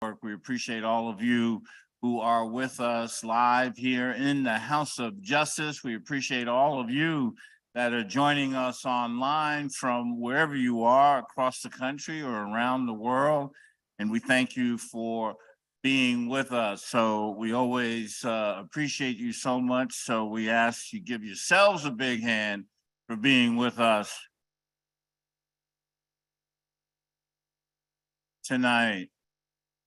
Network. We appreciate all of you who are with us live here in the House of Justice. We appreciate all of you that are joining us online from wherever you are across the country or around the world. And we thank you for being with us. So we always appreciate you so much. So we ask you give yourselves a big hand for being with us tonight.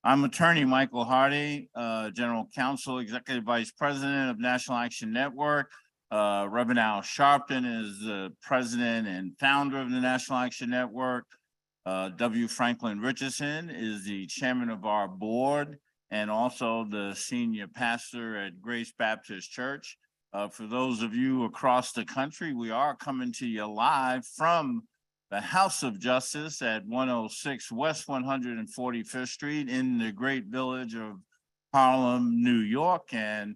I'm attorney Michael Hardy, General Counsel, Executive Vice President of National Action Network. Reverend Al Sharpton is the president and founder of the National Action Network. W. Franklin Richardson is the chairman of our board and also the senior pastor at Grace Baptist Church. For those of you across the country, we are coming to you live from the House of Justice at 106 West 145th Street in the great village of Harlem, New York. And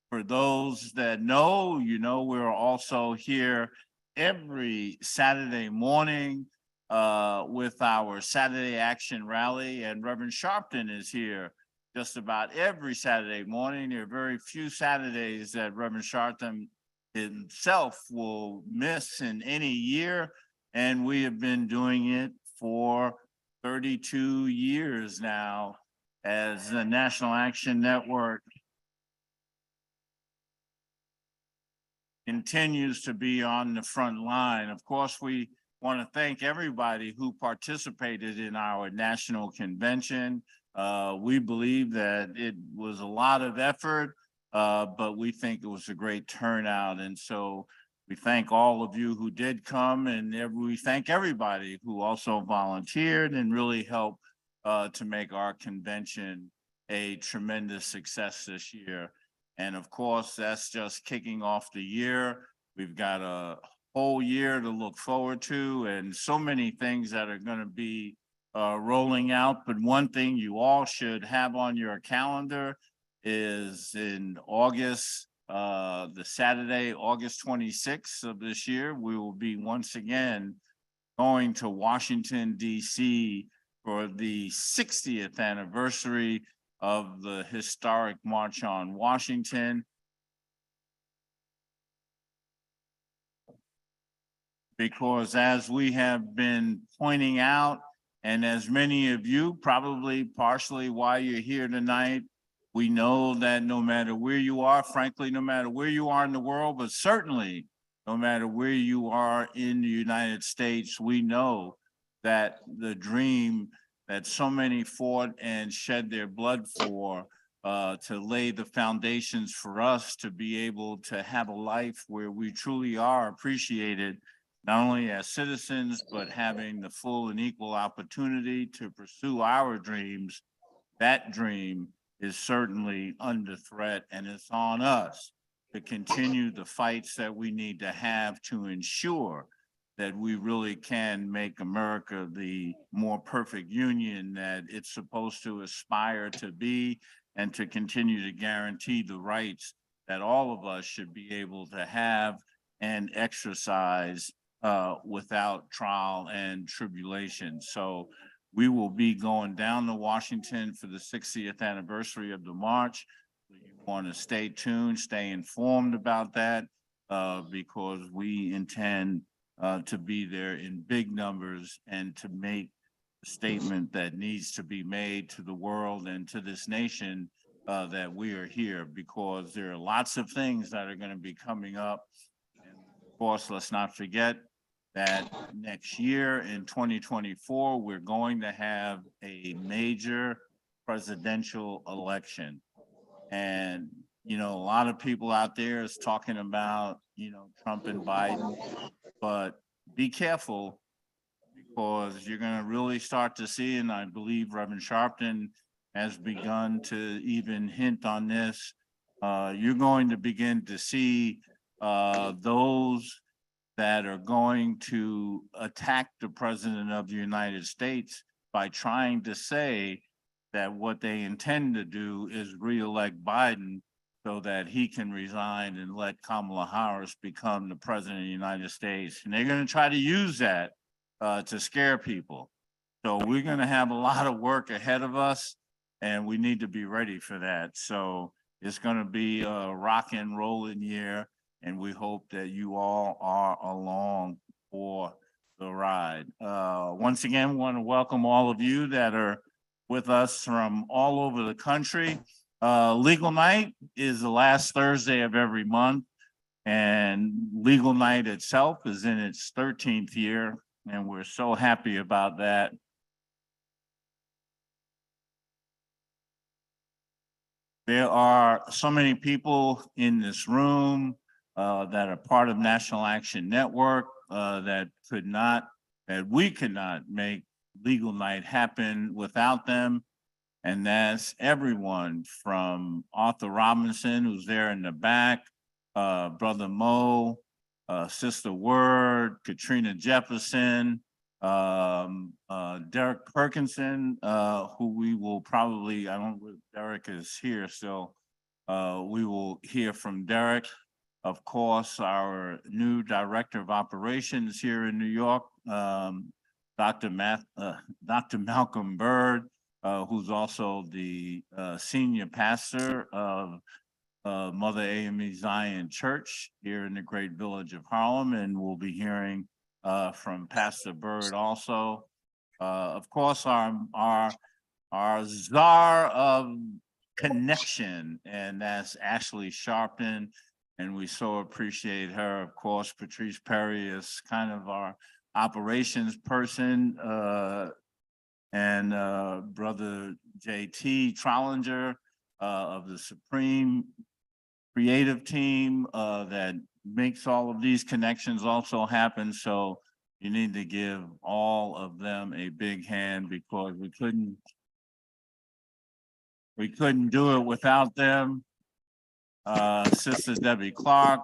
for those that know, you know, we're also here every Saturday morning with our Saturday Action Rally, and Reverend Sharpton is here just about every Saturday morning. There are very few Saturdays that Reverend Sharpton himself will miss in any year. And we have been doing it for 32 years now as the National Action Network continues to be on the front line. Of course, we want to thank everybody who participated in our national convention. We believe that it was a lot of effort, but we think it was a great turnout. And so we thank all of you who did come, and we thank everybody who also volunteered and really helped to make our convention a tremendous success this year. And of course, that's just kicking off the year. We've got a whole year to look forward to and so many things that are going to be rolling out. But one thing you all should have on your calendar is in August, the Saturday, August 26th of this year, we will be once again going to Washington, D.C. for the 60th anniversary of the historic March on Washington. Because as we have been pointing out, and as many of you probably partially why you're here tonight, we know that no matter where you are, frankly, no matter where you are in the world, but certainly no matter where you are in the United States, we know that the dream that so many fought and shed their blood for to lay the foundations for us to be able to have a life where we truly are appreciated, not only as citizens, but having the full and equal opportunity to pursue our dreams. That dream is certainly under threat, and it's on us to continue the fights that we need to have to ensure that we really can make America the more perfect union that it's supposed to aspire to be, and to continue to guarantee the rights that all of us should be able to have and exercise without trial and tribulation. So we will be going down to Washington for the 60th anniversary of the march. You want to stay tuned, stay informed about that, because we intend to be there in big numbers and to make a statement that needs to be made to the world and to this nation that we are here, because there are lots of things that are going to be coming up. And of course, let's not forget that next year in 2024, we're going to have a major presidential election. And, you know, a lot of people out there is talking about, you know, Trump and Biden, but be careful, because you're going to really start to see, and I believe Reverend Sharpton has begun to even hint on this, you're going to begin to see those that are going to attack the president of the United States by trying to say that what they intend to do is reelect Biden so that he can resign and let Kamala Harris become the president of the United States. And they're going to try to use that to scare people. So we're going to have a lot of work ahead of us. and we need to be ready for that. So it's going to be a rock and rolling year, and we hope that you all are along for the ride. Once again, want to welcome all of you that are with us from all over the country. Legal Night is the last Thursday of every month, and Legal Night itself is in its 13th year, and we're so happy about that. There are so many people in this room that are part of National Action Network that we could not make Legal Night happen without them. And that's everyone from Arthur Robinson, who's there in the back, Brother Mo, Sister Word, Katrina Jefferson, Derek Perkinson, who we will probably, I don't know if Derek is here, so we will hear from Derek. Of course, our new Director of Operations here in New York, Dr. Malcolm Bird, who's also the senior pastor of Mother AME Zion Church here in the great village of Harlem, and we'll be hearing from Pastor Bird also. Of course, our czar of connection, and that's Ashley Sharpton, and we so appreciate her. Of course, Patrice Perry is kind of our operations person, and Brother JT Trollinger of the Supreme Creative Team that makes all of these connections also happen. So you need to give all of them a big hand, because we couldn't do it without them. Sister Debbie Clark,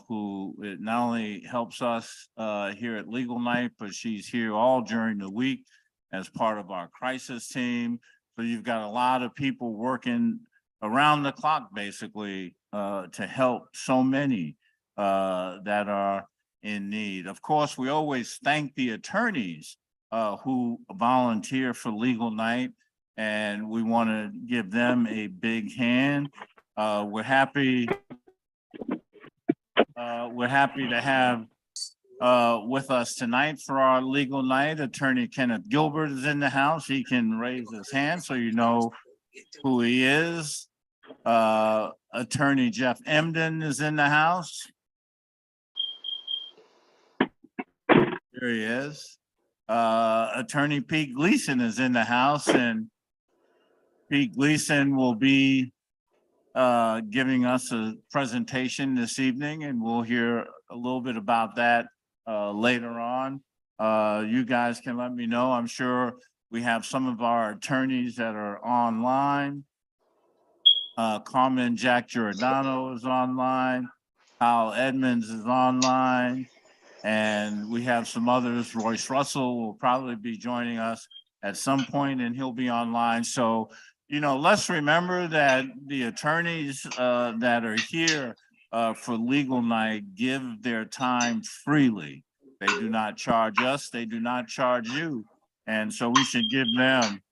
who not only helps us here at Legal Night, but she's here all during the week as part of our crisis team. So you've got a lot of people working around the clock, basically, to help so many that are in need. Of course, we always thank the attorneys who volunteer for Legal Night, and we want to give them a big hand. We're happy to have with us tonight for our Legal Night. Attorney Kenneth Gilbert is in the house. He can raise his hand so you know who he is. Attorney Jeff Emden is in the house. There he is. Attorney Pete Gleason is in the house, and Pete Gleason will be giving us a presentation this evening, and we'll hear a little bit about that later on. You guys can let me know. I'm sure we have some of our attorneys that are online. Carmen Jack Giordano is online. Kyle Edmonds is online. And we have some others. Royce Russell will probably be joining us at some point, and he'll be online. So, you know, let's remember that the attorneys that are here for Legal Night give their time freely. They do not charge us. They do not charge you. And so we should give them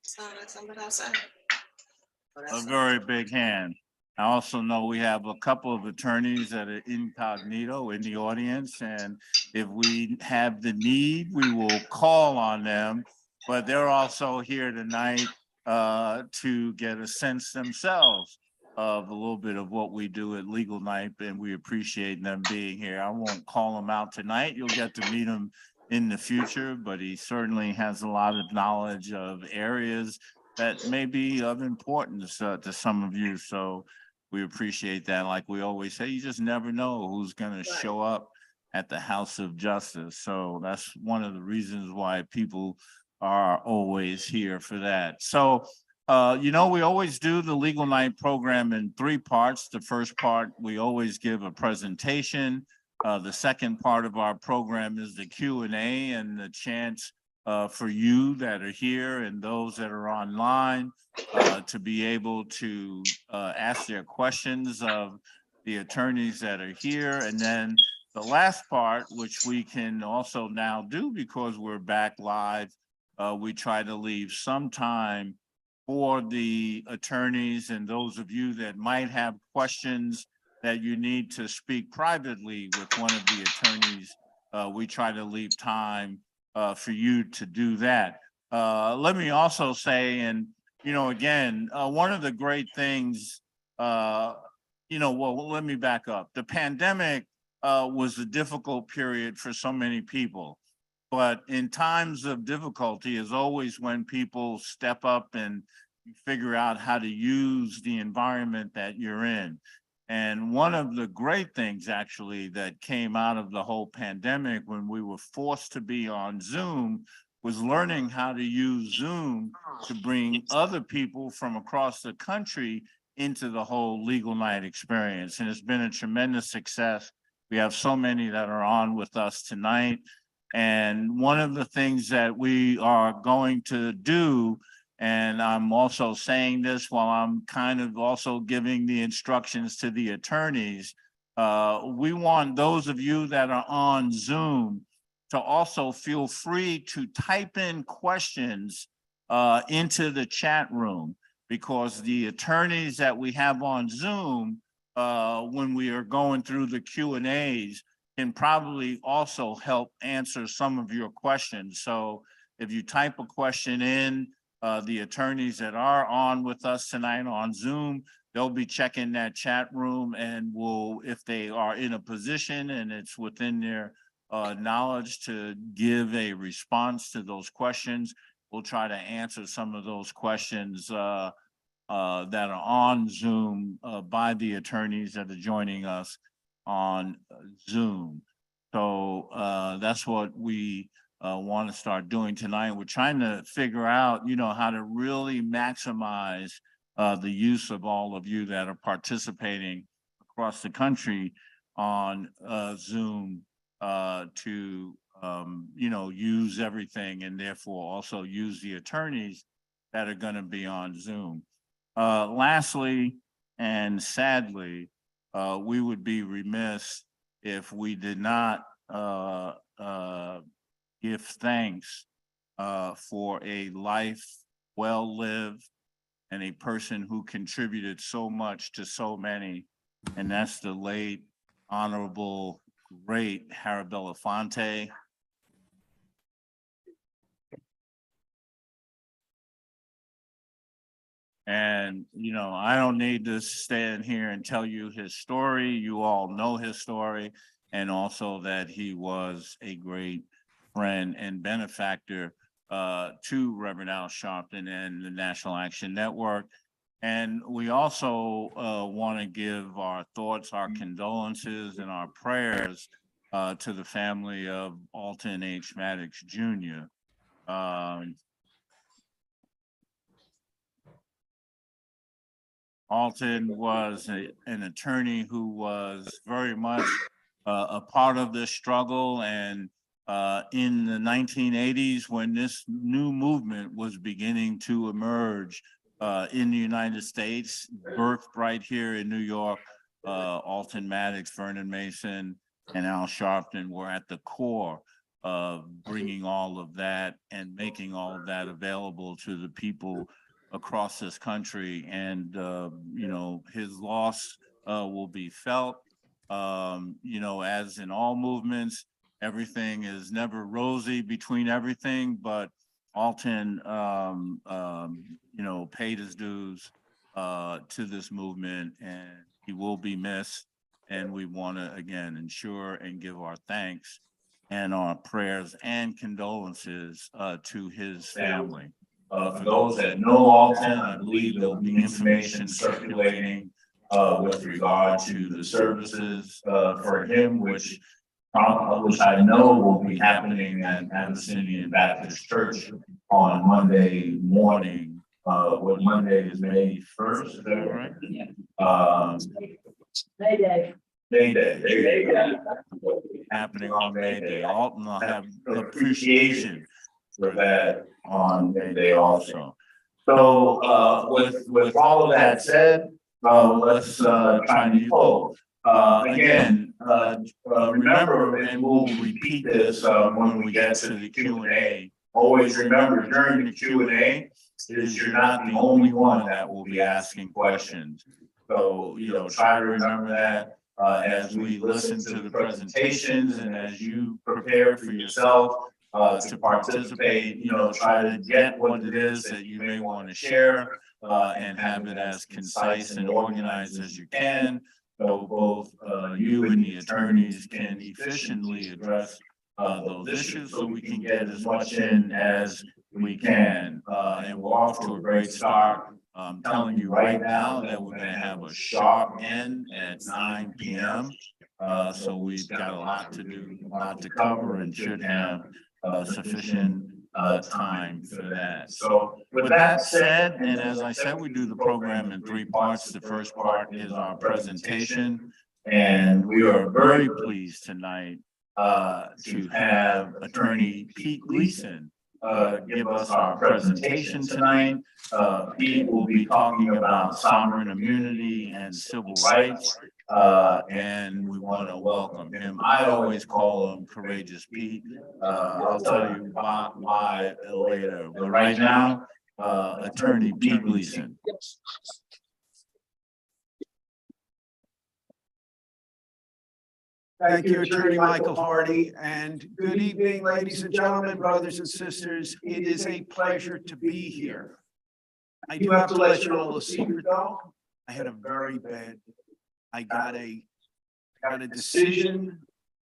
a very big hand. I also know we have a couple of attorneys that are incognito in the audience, and if we have the need, we will call on them, but they're also here tonight to get a sense themselves of a little bit of what we do at Legal Night, and we appreciate them being here. I won't call them out tonight. You'll get to meet him in the future, but he certainly has a lot of knowledge of areas that may be of importance to some of you. So we appreciate that. Like we always say, you just never know who's going to show up at the House of Justice. So that's one of the reasons why people are always here for that. So, you know, we always do the Legal Night program in 3 parts. The first part, we always give a presentation. The second part of our program is the Q&A and the chance for you that are here and those that are online to be able to ask their questions of the attorneys that are here. And then the last part, which we can also now do because we're back live, we try to leave some time for the attorneys and those of you that might have questions that you need to speak privately with one of the attorneys, we try to leave time for you to do that. Let me also say, and again, one of the great things, well, let me back up. The pandemic was a difficult period for so many people, but in times of difficulty is always when people step up and figure out how to use the environment that you're in. And one of the great things actually that came out of the whole pandemic when we were forced to be on Zoom was learning how to use Zoom to bring other people from across the country into the whole Legal Night experience. And it's been a tremendous success. We have so many that are on with us tonight. And one of the things that we are going to do, and I'm also saying this while I'm kind of also giving the instructions to the attorneys, we want those of you that are on Zoom to also feel free to type in questions into the chat room, because the attorneys that we have on Zoom, when we are going through the Q&As, can probably also help answer some of your questions. So if you type a question in, the attorneys that are on with us tonight on Zoom, they'll be checking that chat room, and will, if they are in a position and it's within their knowledge to give a response to those questions, we'll try to answer some of those questions that are on Zoom by the attorneys that are joining us on Zoom. So that's what we want to start doing tonight. We're trying to figure out, how to really maximize the use of all of you that are participating across the country on Zoom to, use everything, and therefore also use the attorneys that are going to be on Zoom. Lastly, and sadly, we would be remiss if we did not give thanks for a life well lived and a person who contributed so much to so many, and that's the late Honorable great Harry Belafonte. And, I don't need to stand here and tell you his story. You all know his story, and also that he was a great friend and benefactor to Reverend Al Sharpton and the National Action Network. And we also want to give our thoughts, our condolences, and our prayers to the family of Alton H. Maddox Jr. Alton was an attorney who was very much a part of this struggle, and in the 1980s, when this new movement was beginning to emerge in the United States, birthed right here in New York, Alton Maddox, Vernon Mason, and Al Sharpton were at the core of bringing all of that and making all of that available to the people across this country. And, his loss will be felt, as in all movements. Everything is never rosy between everything, but Alton, paid his dues to this movement, and he will be missed. And we want to, again, ensure and give our thanks and our prayers and condolences to his family. For those that know Alton, I believe there'll be information circulating with regard to the services for him, which I know will be happening at Abyssinian Baptist Church on Monday morning. What Monday is May 1st, is that right? Yeah. May Day. May Day. There you go. Happening on May Day. Alton will have appreciation for that on May Day also. So with all of that said, let's try to close. Again, remember, and we'll repeat this when we get to the Q&A. Always remember during the Q&A, is you're not the only one that will be asking questions. So, try to remember that as we listen to the presentations and as you prepare for yourself to participate, try to get what it is that you may want to share and have it as concise and organized as you can. So both you and the attorneys can efficiently address those issues so we can get as much in as we can. And we're off to a great start. I'm telling you right now that we're gonna have a sharp end at 9 p.m. So we've got a lot to do, a lot to cover, and should have sufficient time for that. So with that said, and as I said, we do the program in 3 parts. The first part is our presentation, and we are very pleased tonight to have Attorney Pete Gleason give us our presentation tonight. Pete will be talking about sovereign immunity and civil rights, and we want to welcome him. I always call him Courageous Pete. I'll tell you why later, but right now, Attorney Pete Gleason. Thank you, Attorney Michael Hardy, and good evening, ladies and gentlemen, brothers and sisters. It is a pleasure to be here. I do have to let you know a secret, though. I had a very bad, I got a decision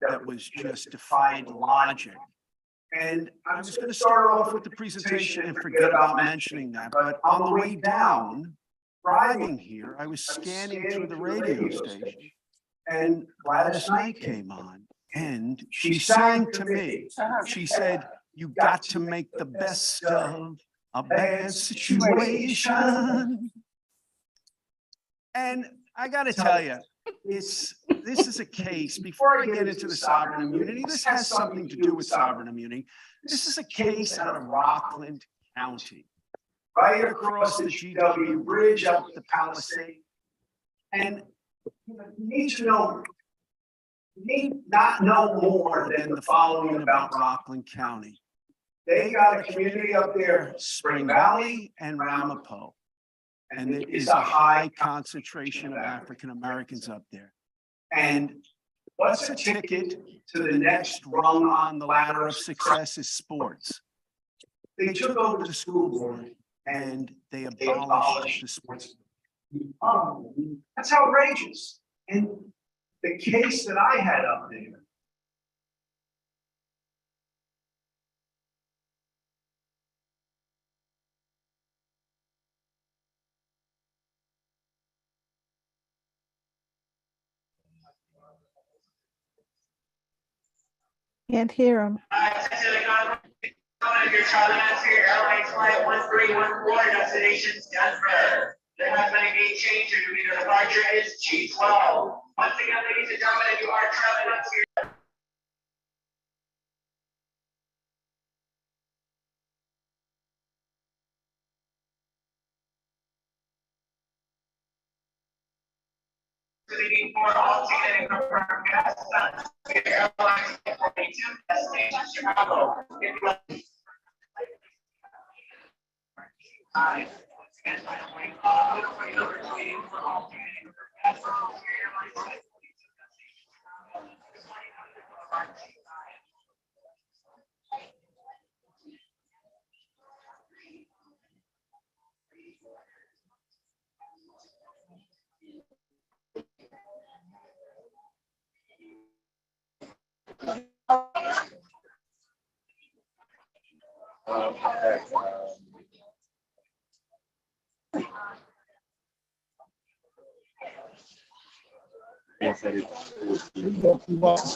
that was just defied logic. And I was going to start off with the presentation and forget about mentioning that, but on the way down, driving here, I was scanning through the radio station. And Gladys Knight came on and she sang to me. She said, "You got to make the best of a bad situation." And I got to tell you, this is a case, before I get into the sovereign immunity, this has something to do with sovereign immunity. This is a case out of Rockland County, right across the GW Bridge up the Palisade. And you need to know, you need not know more than the following about Rockland County. They got a community up there, Spring Valley and Ramapo. And there is a high concentration of African Americans up there. And what's a ticket to the next rung on the ladder of success is sports. They took over the school board and they abolished the sports. That's outrageous. And the case that I had up there, can't hear him. Your travel answer, airline flight 1314, destination Denver. There has been a gate change, your new departure is G12. Once again, ladies and gentlemen, if you are traveling up here. For all ticketing confirmed guests, airline 42, destination Chicago.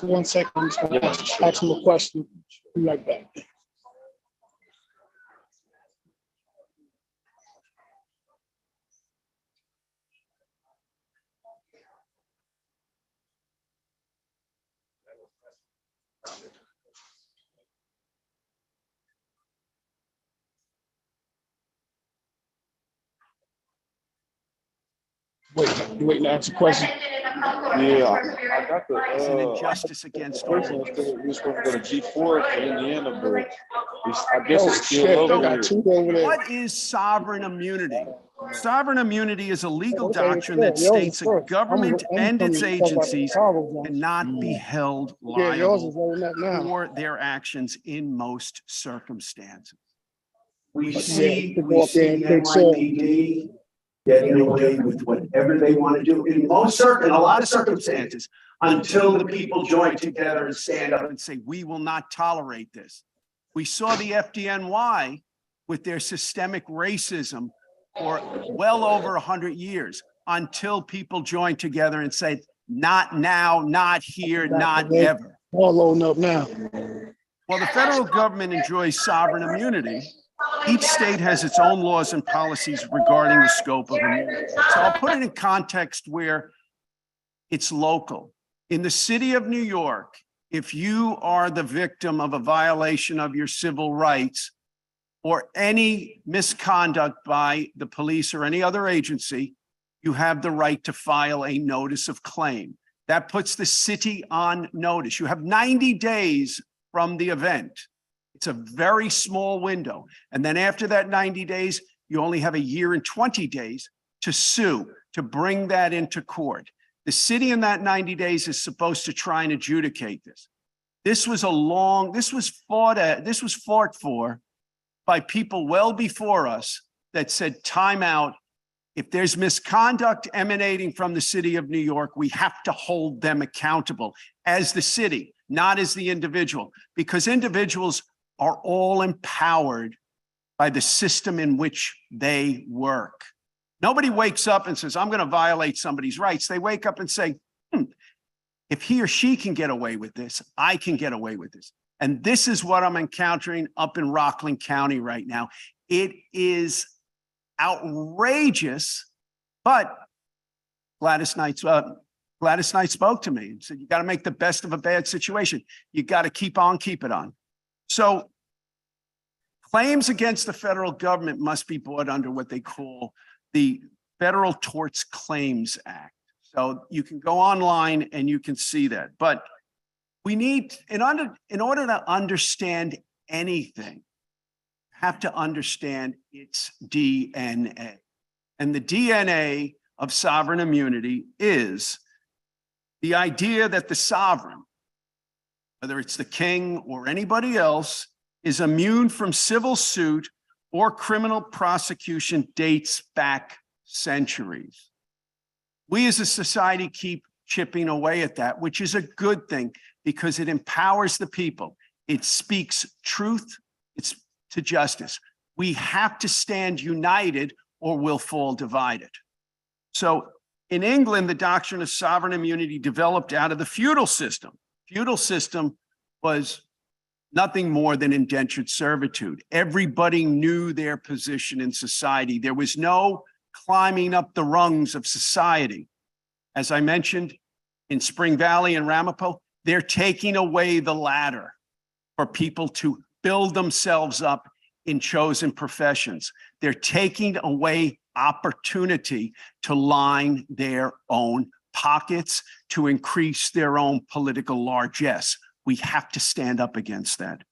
One second, I'm just gonna ask him a question. Be right back. Wait, you waiting to ask a question? Yeah, I got the, It's an injustice against all person of us. we supposed to go to G4 in Indiana, but I guess Oh, it's still shit, over they got here. two over there. What is sovereign immunity? Sovereign immunity is a legal Okay, doctrine that yeah, yours states is a first. government I'm and its coming to talk about the agencies Chicago ones. cannot be held Yeah, yours is liable rolling up now. for their actions in most circumstances. We Yeah, see, to go up there and take soil. NYPD getting away with whatever they want to do in in a lot of circumstances, until the people join together and stand up and say, we will not tolerate this. We saw the FDNY with their systemic racism for well over 100 years, until people joined together and said, not now, not here, not ever. All loading up now. While the federal government enjoys sovereign immunity, each state has its own laws and policies regarding the scope of immunity. So I'll put it in context where it's local. In the city of New York, if you are the victim of a violation of your civil rights or any misconduct by the police or any other agency, you have the right to file a notice of claim. That puts the city on notice. You have 90 days from the event. It's a very small window. And then after that 90 days, you only have a year and 20 days to sue, to bring that into court. The city in that 90 days is supposed to try and adjudicate this. This was fought for by people well before us that said, time out. If there's misconduct emanating from the city of New York, we have to hold them accountable as the city, not as the individual, because individuals are all empowered by the system in which they work. Nobody wakes up and says, I'm going to violate somebody's rights. They wake up and say, if he or she can get away with this, I can get away with this. And this is what I'm encountering up in Rockland County right now. It is outrageous, but Gladys Knight spoke to me and said, you got to make the best of a bad situation. You got to keep it on. So claims against the federal government must be brought under what they call the Federal Torts Claims Act. So you can go online and you can see that. But we need, in order to understand anything, have to understand its DNA. And the DNA of sovereign immunity is the idea that the sovereign, whether it's the king or anybody else, is immune from civil suit or criminal prosecution dates back centuries. We as a society keep chipping away at that, which is a good thing because it empowers the people. It speaks truth to justice. We have to stand united or we'll fall divided. So in England, the doctrine of sovereign immunity developed out of the feudal system. Feudal system was nothing more than indentured servitude. Everybody knew their position in society. There was no climbing up the rungs of society. As I mentioned, in Spring Valley and Ramapo, they're taking away the ladder for people to build themselves up in chosen professions. They're taking away opportunity to line their own pockets, to increase their own political largesse. We have to stand up against that.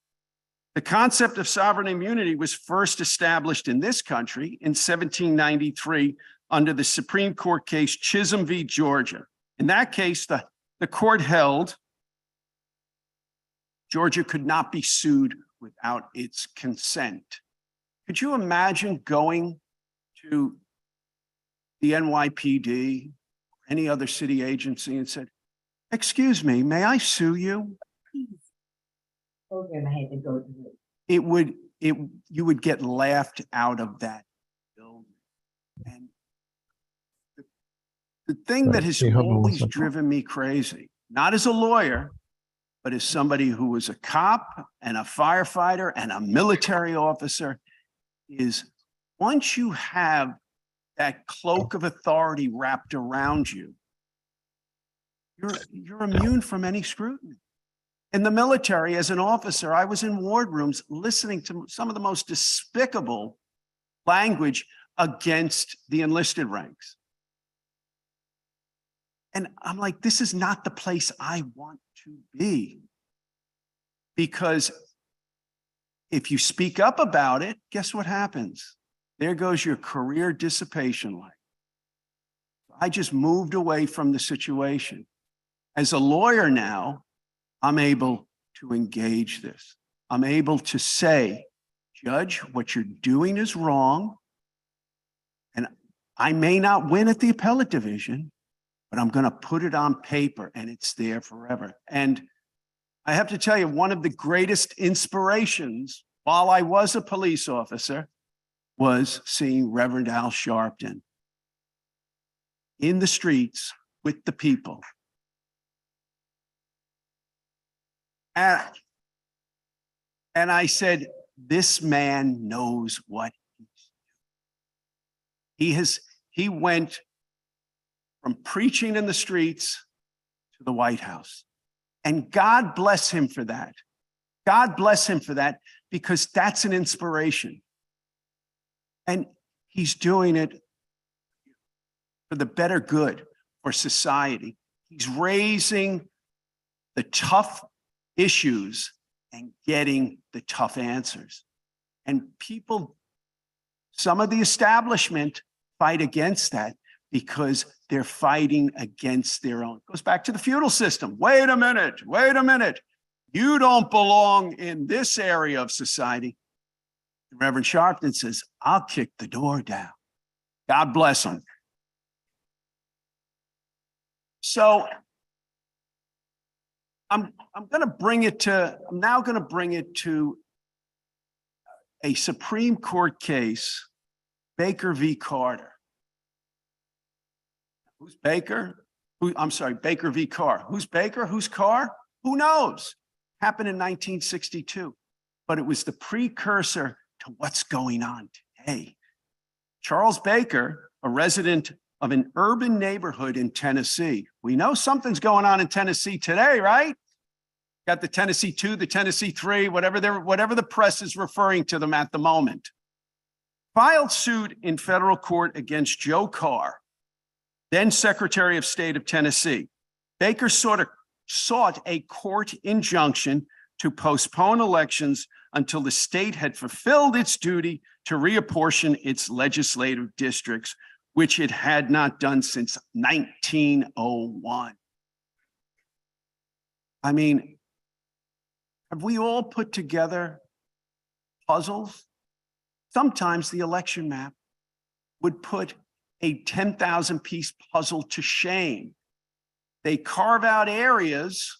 The concept of sovereign immunity was first established in this country in 1793 under the Supreme Court case Chisholm v. Georgia. In that case, the court held Georgia could not be sued without its consent. Could you imagine going to the NYPD, any other city agency, and said, excuse me, may I sue you? Program I had to go through. You would get laughed out of that building. And the thing that has always driven me crazy, not as a lawyer, but as somebody who was a cop and a firefighter and a military officer, is once you have that cloak of authority wrapped around you, you're immune from any scrutiny. In the military, as an officer, I was in wardrooms listening to some of the most despicable language against the enlisted ranks. And I'm like, this is not the place I want to be. Because if you speak up about it, guess what happens? There goes your career dissipation life. I just moved away from the situation. As a lawyer now, I'm able to engage this. I'm able to say, Judge, what you're doing is wrong. And I may not win at the appellate division, but I'm going to put it on paper and it's there forever. And I have to tell you, one of the greatest inspirations while I was a police officer was seeing Reverend Al Sharpton in the streets with the people. And I said, this man knows what he's doing. He went from preaching in the streets to the White House. And God bless him for that. God bless him for that, because that's an inspiration. And he's doing it for the better good for society. He's raising the tough issues and getting the tough answers. And people, some of the establishment fight against that because they're fighting against their own. It goes back to the feudal system. Wait a minute, wait a minute. You don't belong in this area of society. Reverend Sharpton says, I'll kick the door down. God bless him. So I'm now going to bring it to a Supreme Court case, Baker v. Carter. Who's Baker? Baker v. Carr. Who's Baker? Who's Carr? Who knows? Happened in 1962, but it was the precursor to what's going on today. Charles Baker, a resident of an urban neighborhood in Tennessee. We know something's going on in Tennessee today, right? Got the Tennessee 2, the Tennessee 3, whatever the press is referring to them at the moment. Filed suit in federal court against Joe Carr, then Secretary of State of Tennessee. Baker sought a court injunction to postpone elections until the state had fulfilled its duty to reapportion its legislative districts, which it had not done since 1901. I mean, have we all put together puzzles? Sometimes the election map would put a 10,000-piece puzzle to shame. They carve out areas.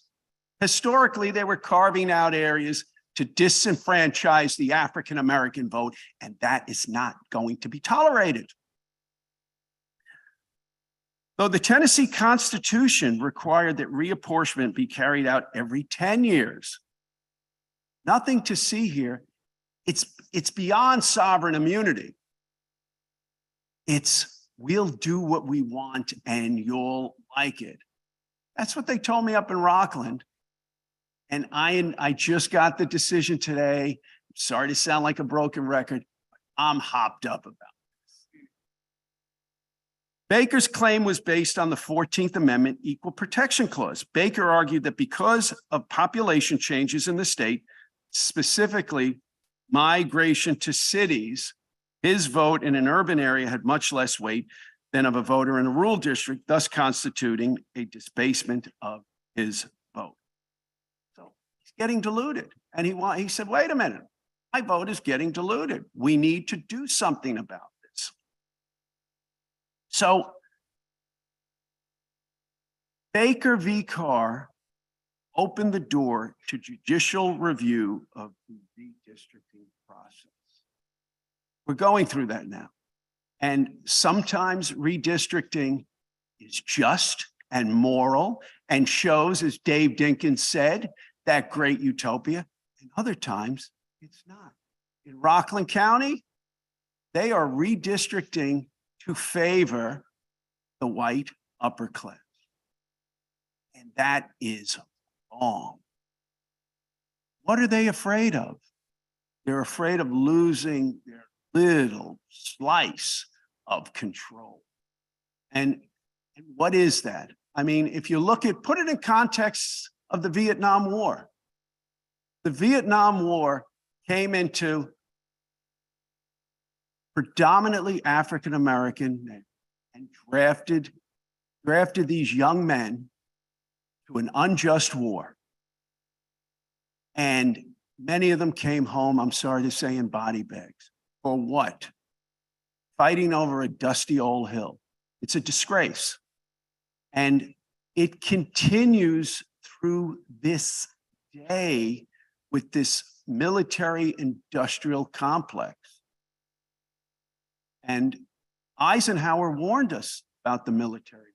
Historically, they were carving out areas to disenfranchise the African-American vote, and that is not going to be tolerated. Though the Tennessee Constitution required that reapportionment be carried out every 10 years, nothing to see here. It's beyond sovereign immunity. It's we'll do what we want and you'll like it. That's what they told me up in Rockland. And I just got the decision today. Sorry to sound like a broken record. I'm hopped up about this. Baker's claim was based on the 14th Amendment Equal Protection Clause. Baker argued that because of population changes in the state, specifically migration to cities, his vote in an urban area had much less weight than of a voter in a rural district, thus constituting a disbasement of his vote. So he's getting diluted. And he said, wait a minute, my vote is getting diluted. We need to do something about this. So Baker v. Carr opened the door to judicial review of the redistricting process. We're going through that now. And sometimes redistricting is just and moral and shows, as Dave Dinkins said, that great utopia. And other times it's not. In Rockland County, they are redistricting to favor the white upper class. And that is wrong. What are they afraid of? They're afraid of losing their little slice of control. And And what is that? I mean, if you look at, put it in context of the Vietnam War. The Vietnam War came into predominantly African-American men and drafted these young men to an unjust war. And many of them came home, I'm sorry to say, in body bags. For what? Fighting over a dusty old hill. It's a disgrace. And it continues through this day with this military industrial complex. And Eisenhower warned us about the military.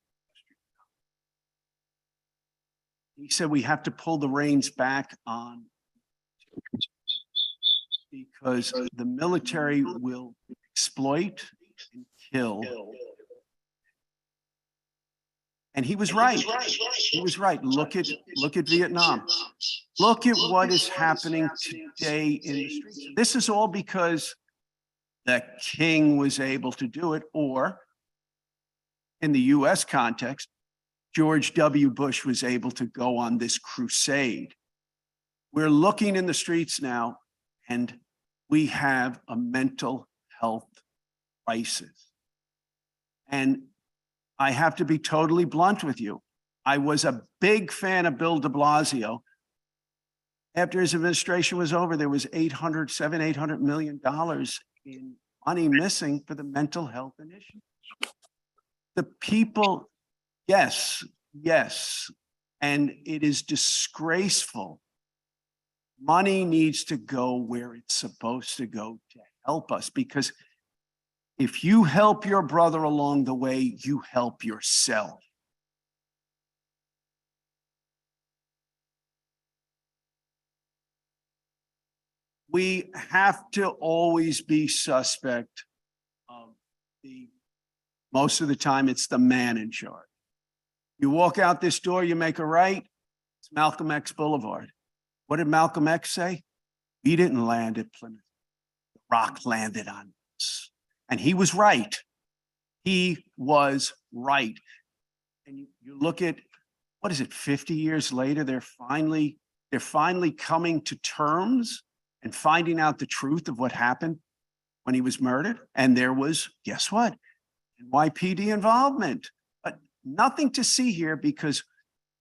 He said we have to pull the reins back on because the military will exploit and kill. And he was right. He was right. Look at Vietnam. Look at what is happening today in the streets. This is all because the king was able to do it, or in the US context, George W. Bush was able to go on this crusade. We're looking in the streets now, and we have a mental health crisis. And I have to be totally blunt with you. I was a big fan of Bill de Blasio. After his administration was over, there was $800 million in money missing for the mental health initiative. The people, yes, and it is disgraceful. Money needs to go where it's supposed to go to help us, because if you help your brother along the way, you help yourself. We have to always be suspect of most of the time it's the man in charge. You walk out this door, you make a right, it's Malcolm X Boulevard. What did Malcolm X say? We didn't land at Plymouth. The rock landed on us. And he was right. He was right. And you look at, what is it, 50 years later, they're finally coming to terms and finding out the truth of what happened when he was murdered. And there was, guess what? NYPD involvement. But nothing to see here because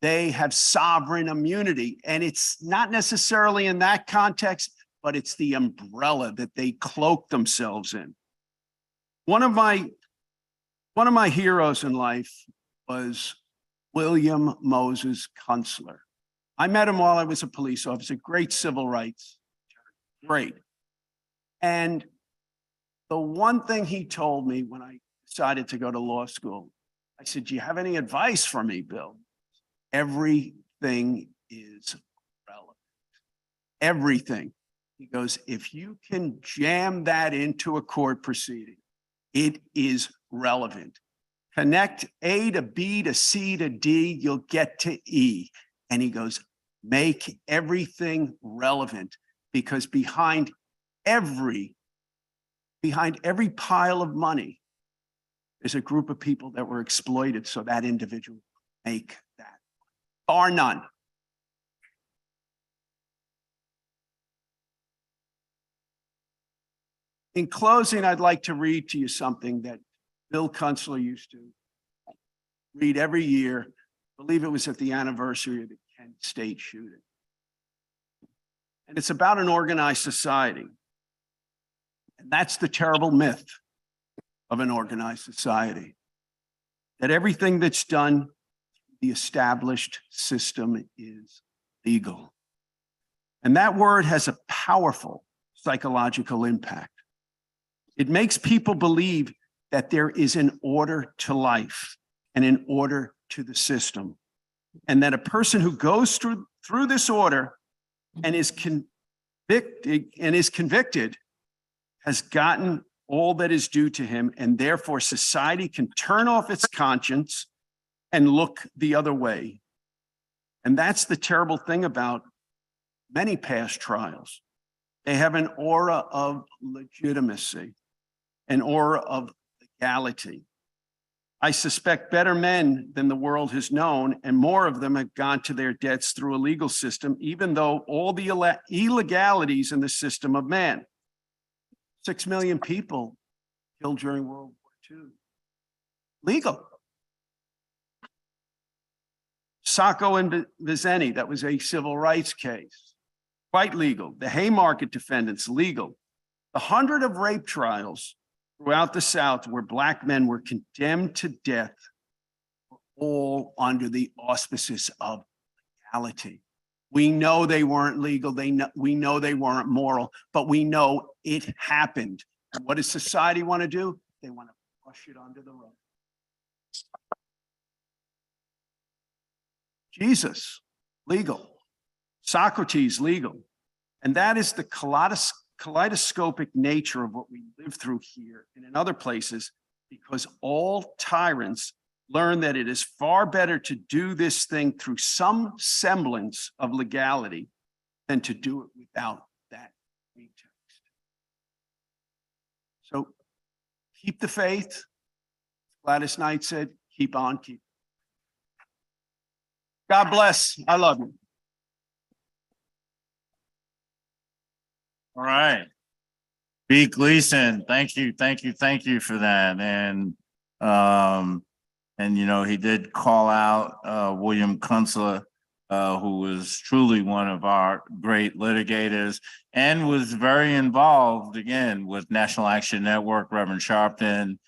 they have sovereign immunity. And it's not necessarily in that context, but it's the umbrella that they cloak themselves in. One of my heroes in life was William Moses Kunstler. I met him while I was a police officer, great civil rights, great. And the one thing he told me when I decided to go to law school, I said, do you have any advice for me, Bill? Everything is relevant. Everything. He goes, if you can jam that into a court proceeding, it is relevant. Connect A to B to C to D, you'll get to E. And he goes, make everything relevant, because behind every pile of money, there's a group of people that were exploited so that individual make that, bar none. In closing, I'd like to read to you something that Bill Kunstler used to read every year. I believe it was at the anniversary of the Kent State shooting. And it's about an organized society. And that's the terrible myth of an organized society, that everything that's done, the established system, is legal. And that word has a powerful psychological impact. It makes people believe that there is an order to life and an order to the system, and that a person who goes through this order and is convicted has gotten all that is due to him, and therefore society can turn off its conscience and look the other way. And that's the terrible thing about many past trials. They have an aura of legitimacy, an aura of legality. I suspect better men than the world has known, and more of them have gone to their deaths through a legal system, even though all the illegalities in the system of man. 6 million people killed during World War II. Legal. Sacco and Vizeni, that was a civil rights case. Quite legal. The Haymarket defendants, legal. The 100 of rape trials throughout the South where Black men were condemned to death, were all under the auspices of legality. We know they weren't legal. We know they weren't moral, but we know it happened. And what does society want to do? They want to brush it under the rug. Jesus, legal. Socrates, legal. And that is the kaleidoscopic nature of what we live through here and in other places, because all tyrants learn that it is far better to do this thing through some semblance of legality than to do it without that pretext. So keep the faith. Gladys Knight said, keep on keeping. God bless. I love you. All right. B. Gleason, thank you for that. And you know, he did call out William Kunstler, who was truly one of our great litigators and was very involved again with National Action Network. Reverend Sharpton,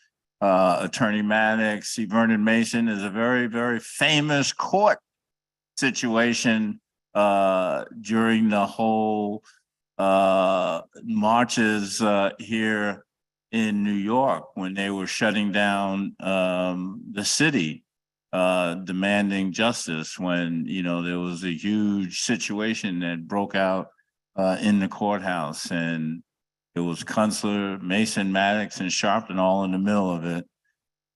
Attorney Maddox, C. Vernon Mason is a very, very famous court situation during the whole marches here in New York when they were shutting down the city, demanding justice, when, you know, there was a huge situation that broke out in the courthouse, and it was Kunstler, Mason, Maddox, and Sharpton all in the middle of it.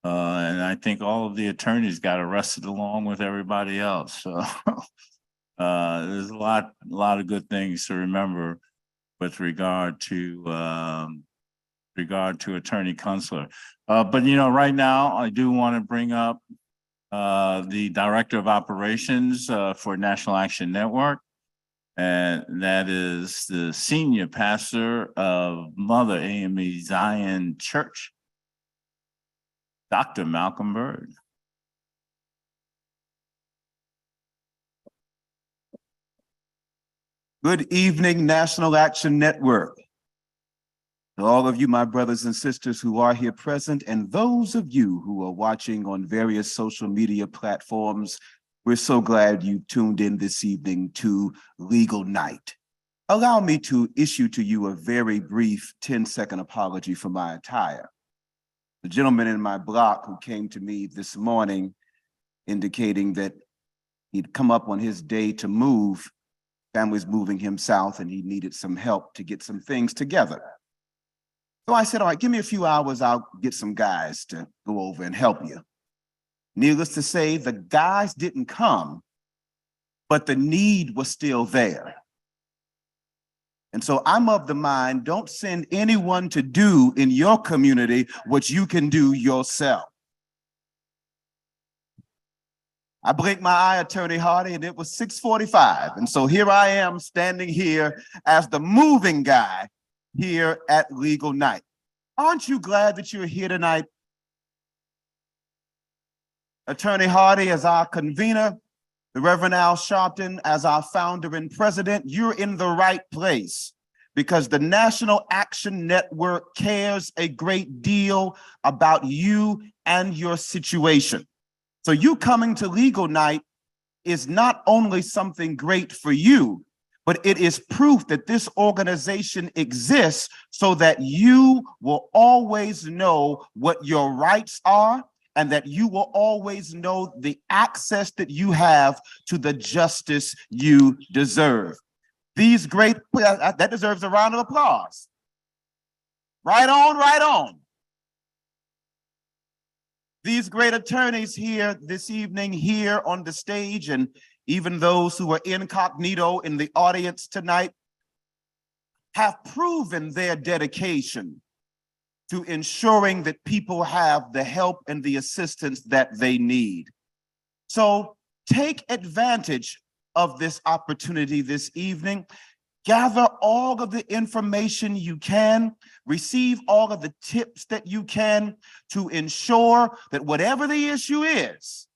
And I think all of the attorneys got arrested along with everybody else. So there's a lot of good things to remember with regard to Attorney Kunstler. But you know, right now I do want to bring up the Director of Operations for National Action Network, and that is the Senior Pastor of Mother AME Zion Church, Dr. Malcolm Byrd. Good evening, National Action Network. To all of you, my brothers and sisters who are here present, and those of you who are watching on various social media platforms, we're so glad you tuned in this evening to Legal Night. Allow me to issue to you a very brief 10-second apology for my attire. The gentleman in my block who came to me this morning indicating that he'd come up on his day to move, family's moving him south, and he needed some help to get some things together. So I said, all right, give me a few hours, I'll get some guys to go over and help you. Needless to say, the guys didn't come, but the need was still there. And so I'm of the mind, don't send anyone to do in your community what you can do yourself. I blinked my eye, Attorney Hardy, and it was 6:45. And so here I am standing here as the moving guy here at Legal Night. Aren't you glad that you're here tonight? Attorney Hardy as our convener, the Reverend Al Sharpton as our founder and president, you're in the right place because the National Action Network cares a great deal about you and your situation. So you coming to Legal Night is not only something great for you, but it is proof that this organization exists so that you will always know what your rights are and that you will always know the access that you have to the justice you deserve. These great, that deserves a round of applause. Right on, right on. These great attorneys here this evening, here on the stage, and even those who are incognito in the audience tonight, have proven their dedication to ensuring that people have the help and the assistance that they need. So take advantage of this opportunity this evening. Gather all of the information you can, receive all of the tips that you can to ensure that whatever the issue is,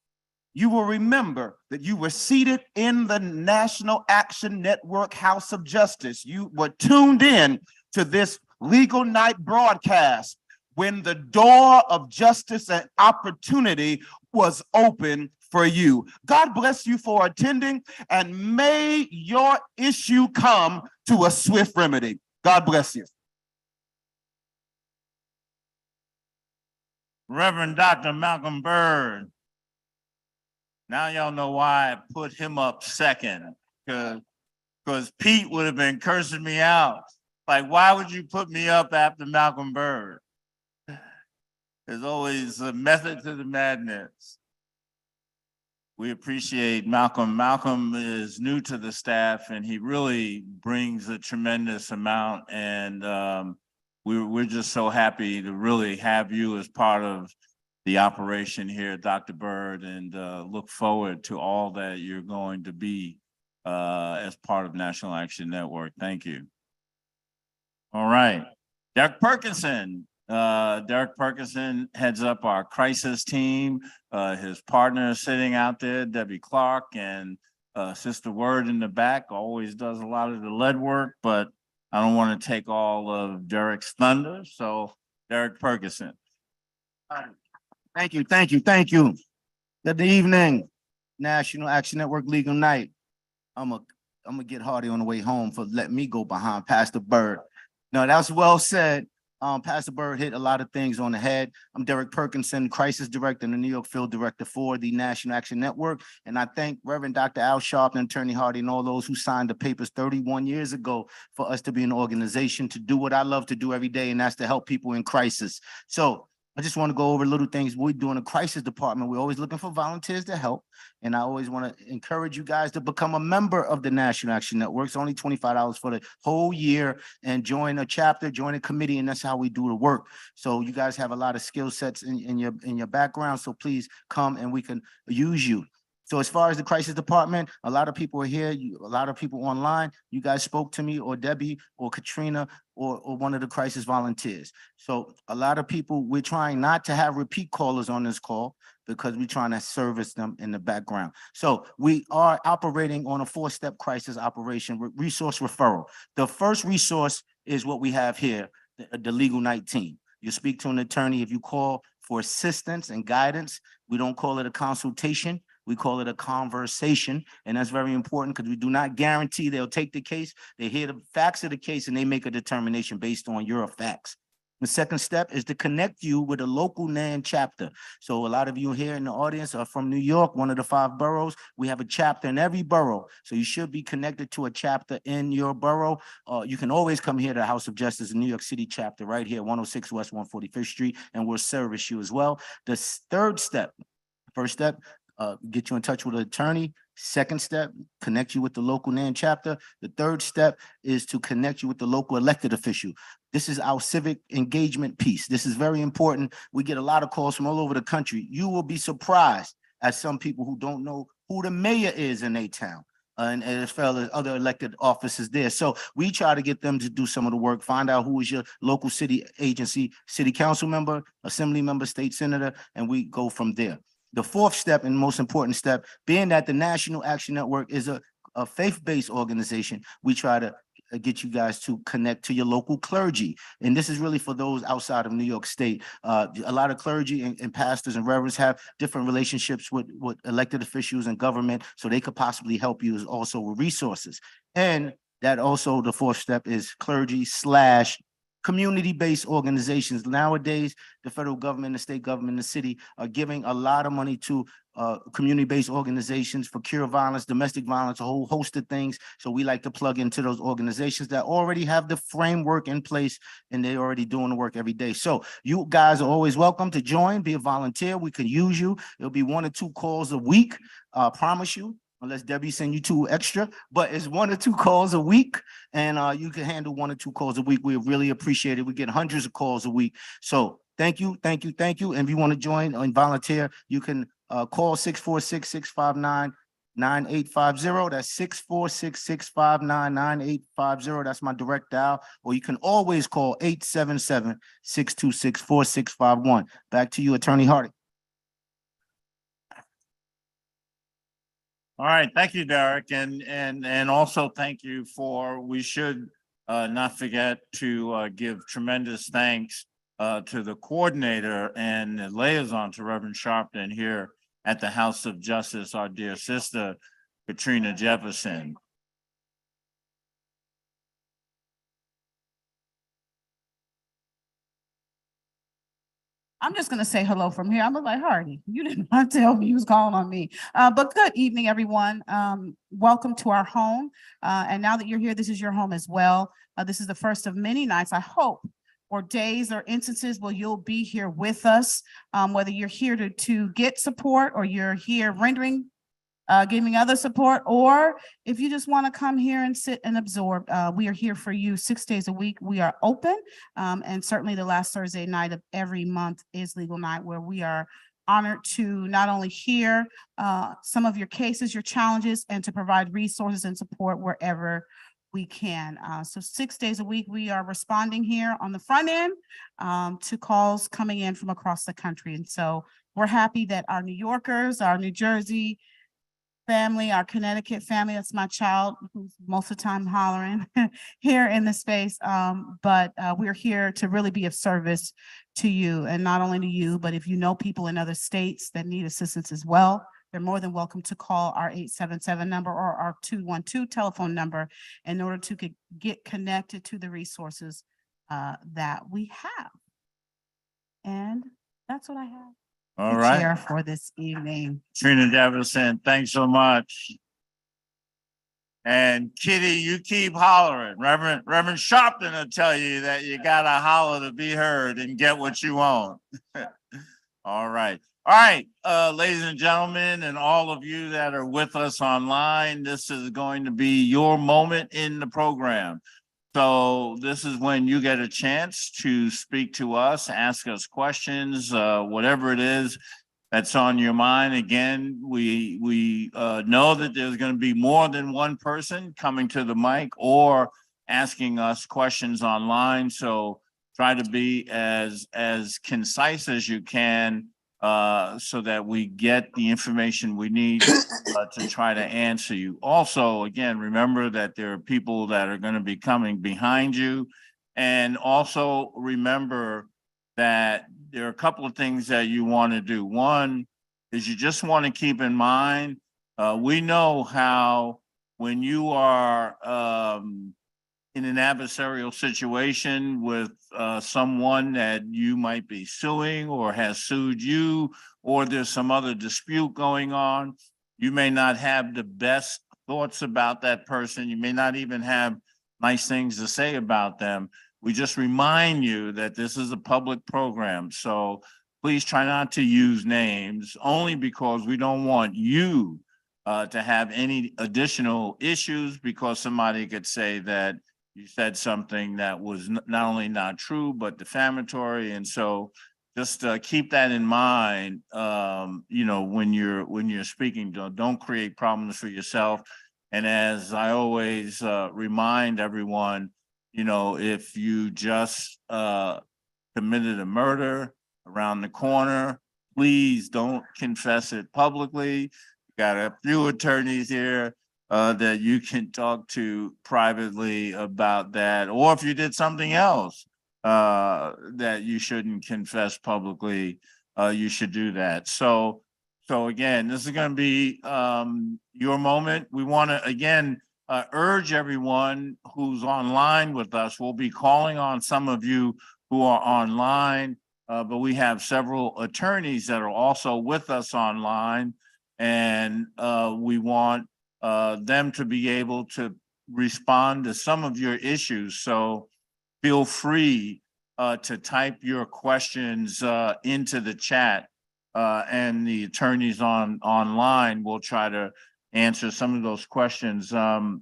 you will remember that you were seated in the National Action Network House of Justice. You were tuned in to this Legal Night broadcast when the door of justice and opportunity was open for you. God bless you for attending, and may your issue come to a swift remedy. God bless you. Reverend Dr. Malcolm Byrd. Now y'all know why I put him up second, because Pete would have been cursing me out. Like, why would you put me up after Malcolm Byrd? There's always a method to the madness. We appreciate Malcolm. Malcolm is new to the staff and he really brings a tremendous amount. And we're just so happy to really have you as part of the operation here, Dr. Byrd, and look forward to all that you're going to be as part of National Action Network. Thank you. All right, Derek Perkinson. Derek Perkinson heads up our crisis team. His partner is sitting out there, Debbie Clark, and Sister Word in the back always does a lot of the lead work, but I don't want to take all of Derek's thunder. So Derek Perkinson. Thank you, thank you, thank you. Good evening, National Action Network Legal Night. I'm gonna get Hardy on the way home for letting me go behind Pastor Byrd. No, that's well said. Pastor Byrd hit a lot of things on the head. I'm Derek Perkinson, Crisis Director and the New York Field Director for the National Action Network. And I thank Reverend Dr. Al Sharp and Attorney Hardy and all those who signed the papers 31 years ago for us to be an organization to do what I love to do every day, and that's to help people in crisis. So I just want to go over little things we do in the crisis department. We're always looking for volunteers to help. And I always want to encourage you guys to become a member of the National Action Network. It's only $25 for the whole year, and join a chapter, join a committee, and that's how we do the work. So you guys have a lot of skill sets in your background. So please come and we can use you. So as far as the crisis department, a lot of people are here, a lot of people online. You guys spoke to me, or Debbie, or Katrina, or one of the crisis volunteers. So a lot of people, we're trying not to have repeat callers on this call because we're trying to service them in the background. So we are operating on a 4-step crisis operation, resource referral. The first resource is what we have here, the Legal Night team. You speak to an attorney if you call for assistance and guidance. We don't call it a consultation. We call it a conversation, and that's very important because we do not guarantee they'll take the case. They hear the facts of the case and they make a determination based on your facts. The second step is to connect you with a local NAN chapter. So a lot of you here in the audience are from New York, one of the 5 boroughs. We have a chapter in every borough. So you should be connected to a chapter in your borough. You can always come here to the House of Justice, New York City chapter right here, 106 West 145th Street, and we'll service you as well. The third step, first step, get you in touch with an attorney. Second step, connect you with the local NAN chapter. The third step is to connect you with the local elected official. This is our civic engagement piece. This is very important. We get a lot of calls from all over the country. You will be surprised at some people who don't know who the mayor is in a town. And as well as other elected offices there. So we try to get them to do some of the work, find out who is your local city agency, city council member, assembly member, state senator, and we go from there. The fourth step and most important step, being that the National Action Network is a faith-based organization, we try to get you guys to connect to your local clergy. And this is really for those outside of New York State. A lot of clergy and pastors and reverends have different relationships with elected officials and government, so they could possibly help you also with resources. And that also, the fourth step is clergy / community-based organizations. Nowadays, the federal government, the state government, the city are giving a lot of money to community-based organizations for cure violence, domestic violence, a whole host of things. So we like to plug into those organizations that already have the framework in place and they're already doing the work every day. So you guys are always welcome to join, be a volunteer. We can use you. It'll be 1 or 2 calls a week. I promise you. unless Debbie send you 2 extra, but it's 1 or 2 calls a week. And you can handle 1 or 2 calls a week. We really appreciate it. We get hundreds of calls a week. So thank you, thank you, thank you. And if you want to join and volunteer, you can call 646-659-9850. That's 646-659-9850. That's my direct dial. Or you can always call 877-626-4651. Back to you, Attorney Hardy. All right, thank you, Derek, and also thank you for, we should not forget to give tremendous thanks to the coordinator and the liaison to Reverend Sharpton here at the House of Justice, our dear sister, Katrina Jefferson. I'm just gonna say hello from here. I look like Hardy. You did not tell me you was calling on me. But good evening, everyone. Welcome to our home. And now that you're here, this is your home as well. This is the first of many nights, I hope, or days or instances where you'll be here with us, whether you're here to get support or you're here rendering, giving other support, or if you just want to come here and sit and absorb, we are here for you 6 days a week. We are open, and certainly the last Thursday night of every month is Legal Night, where we are honored to not only hear some of your cases, your challenges, and to provide resources and support wherever we can. So 6 days a week, we are responding here on the front end to calls coming in from across the country. And so we're happy that our New Yorkers, our New Jersey family, our Connecticut family, that's my child who's most of the time hollering here in the space. But we're here to really be of service to you, and not only to you, but if you know people in other states that need assistance as well, they're more than welcome to call our 877 number or our 212 telephone number in order to get connected to the resources that we have. And that's what I have. All to right. share for this evening. Trina Jefferson, thanks so much. And Kitty, you keep hollering. Reverend Sharpton will tell you that you gotta holler to be heard and get what you want. All right. All right, ladies and gentlemen, and all of you that are with us online, this is going to be your moment in the program. So this is when you get a chance to speak to us, ask us questions, whatever it is that's on your mind. Again, we know that there's going to be more than one person coming to the mic or asking us questions online. So try to be as concise as you can so that we get the information we need to try to answer you. Also, again, remember that there are people that are going to be coming behind you. And also remember that there are a couple of things that you want to do. One is you just want to keep in mind, we know how when you are in an adversarial situation with someone that you might be suing or has sued you, or there's some other dispute going on, you may not have the best thoughts about that person. You may not even have nice things to say about them. We just remind you that this is a public program. So please try not to use names, only because we don't want you to have any additional issues, because somebody could say that you said something that was not only not true, but defamatory. And so just keep that in mind, you know, when you're speaking. Don't create problems for yourself. And as I always remind everyone, you know, if you just committed a murder around the corner, please don't confess it publicly. Got a few attorneys here that you can talk to privately about that. Or if you did something else that you shouldn't confess publicly, you should do that. So again, this is going to be your moment. We want to, again, urge everyone who's online with us. We'll be calling on some of you who are online, but we have several attorneys that are also with us online, and we want them to be able to respond to some of your issues. So feel free to type your questions into the chat, and the attorneys online will try to answer some of those questions. Who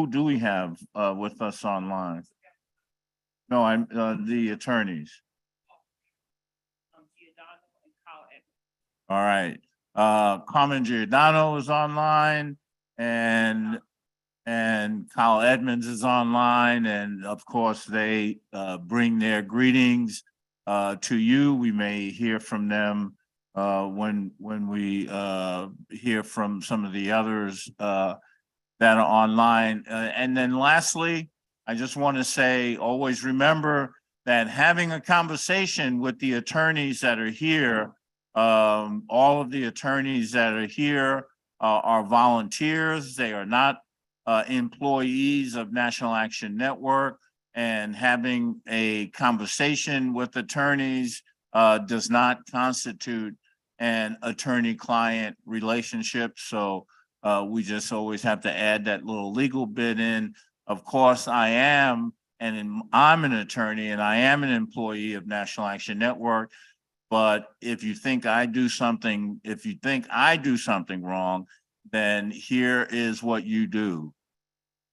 do we have with us online? No, I'm the attorneys. All right, Carmen Giordano is online and Kyle Edmonds is online, and of course, they bring their greetings to you. We may hear from them when we hear from some of the others that are online. And then lastly, I just want to say, always remember that having a conversation with the attorneys that are here, all of the attorneys that are here are volunteers. They are not employees of National Action Network, and having a conversation with attorneys does not constitute an attorney-client relationship. So we just always have to add that little legal bit in. Of course, I'm an attorney and I am an employee of National Action Network. But if you think I do something wrong, then here is what you do.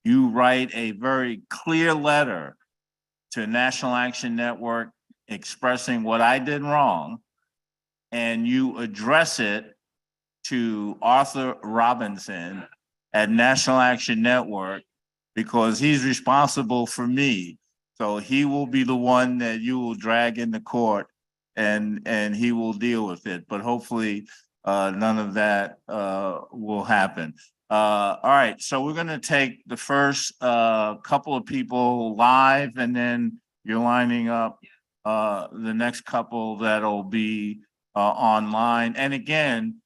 You write a very clear letter to National Action Network expressing what I did wrong, and you address it to Arthur Robinson at National Action Network, because he's responsible for me. So he will be the one that you will drag into court, and he will deal with it. But hopefully none of that will happen. All right, so we're gonna take the first couple of people live, and then you're lining up the next couple that'll be online. And again,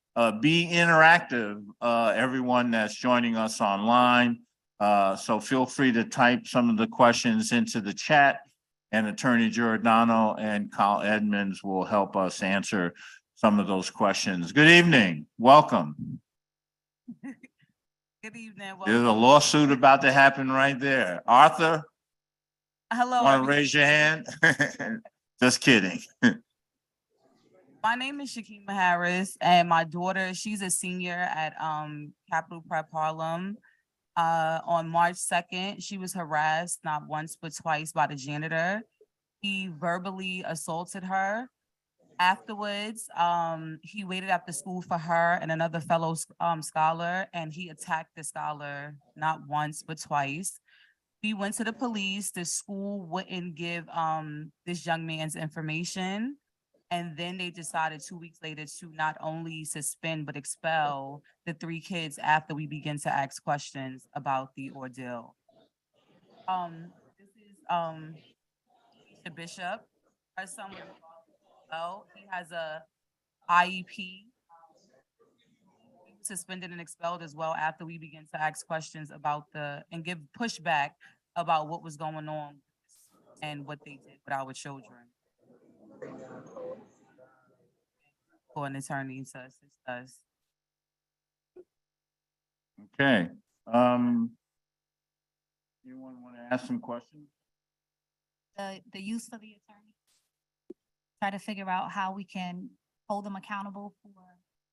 be interactive, everyone that's joining us online. So feel free to type some of the questions into the chat, and Attorney Giordano and Kyle Edmonds will help us answer some of those questions. Good evening, welcome. Good evening. There's a lawsuit about to happen right there. Arthur, Hello. want to raise your hand? Just kidding. My name is Shakima Harris, and my daughter, she's a senior at Capital Prep Harlem. On March 2nd, she was harassed not once but twice by the janitor. He verbally assaulted her. Afterwards, he waited at the school for her and another fellow scholar, and he attacked the scholar not once but twice. We went to the police. The school wouldn't give this young man's information. And then they decided 2 weeks later to not only suspend but expel the 3 kids after we began to ask questions about the ordeal. This is Keisha Bishop. Her son was well. He has a IEP. He was suspended and expelled as well after we began to ask questions about and give pushback about what was going on and what they did with our children. For an attorney to assist us. Okay. Anyone want to ask some questions? The use of the attorney. Try to figure out how we can hold them accountable for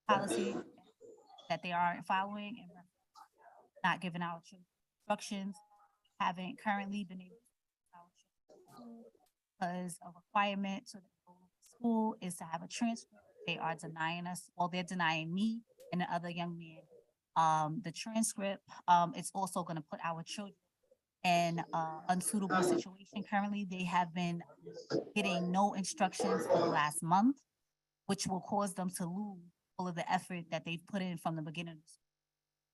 policy that they aren't following and not giving out instructions. Haven't currently been able to because a requirement to go to school is to have a transcript. They are denying us, well, they're denying me and the other young man. The transcript, it's also gonna put our children in unsuitable situation. Currently, they have been getting no instructions for the last month, which will cause them to lose all of the effort that they've put in from the beginning,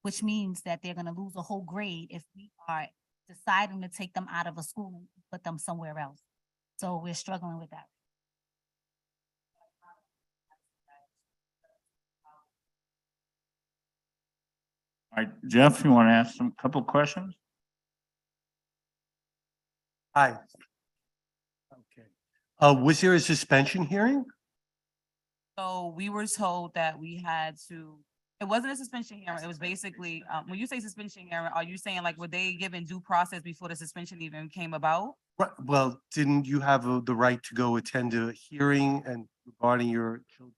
which means that they're gonna lose a whole grade if we are deciding to take them out of a school and put them somewhere else. So we're struggling with that. All right, Jeff, you want to ask some couple questions? Hi. Okay. Was there a suspension hearing? So we were told that we had to, it wasn't a suspension hearing. It was basically, when you say suspension hearing, are you saying like, were they given due process before the suspension even came about? Right. Well, didn't you have the right to go attend a hearing and regarding your children?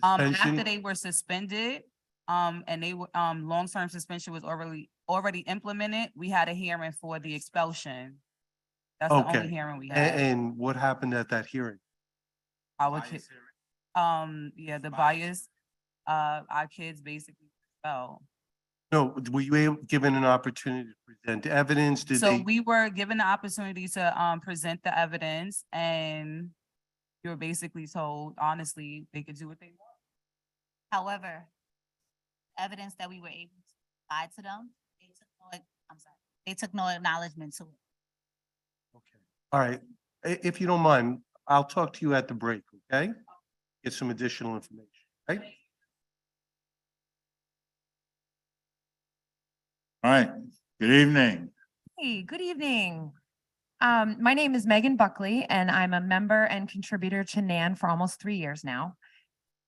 After suspension? they were suspended, and they were, long-term suspension was already implemented. We had a hearing for the expulsion. That's the only Okay. hearing we A- had. And what happened at that hearing? Our kids, yeah, the bias, our kids basically fell. No, were you given an opportunity to present evidence? Did So they? we were given the opportunity to, present the evidence, and you were basically told, honestly, they could do what they want. However, evidence that we were able to provide to them, they took no acknowledgement to it. Okay. All right. If you don't mind, I'll talk to you at the break, okay? Get some additional information, right? All right, good evening. Hey, good evening. My name is Megan Buckley, and I'm a member and contributor to NAN for almost 3 years now.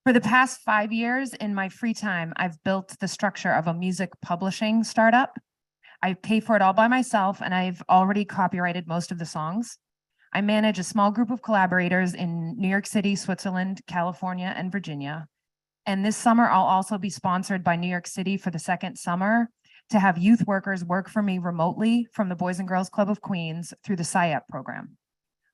For the past 5 years, in my free time, I've built the structure of a music publishing startup. I pay for it all by myself, and I've already copyrighted most of the songs. I manage a small group of collaborators in New York City, Switzerland, California, and Virginia. And this summer, I'll also be sponsored by New York City for the second summer to have youth workers work for me remotely from the Boys and Girls Club of Queens through the SIAP program.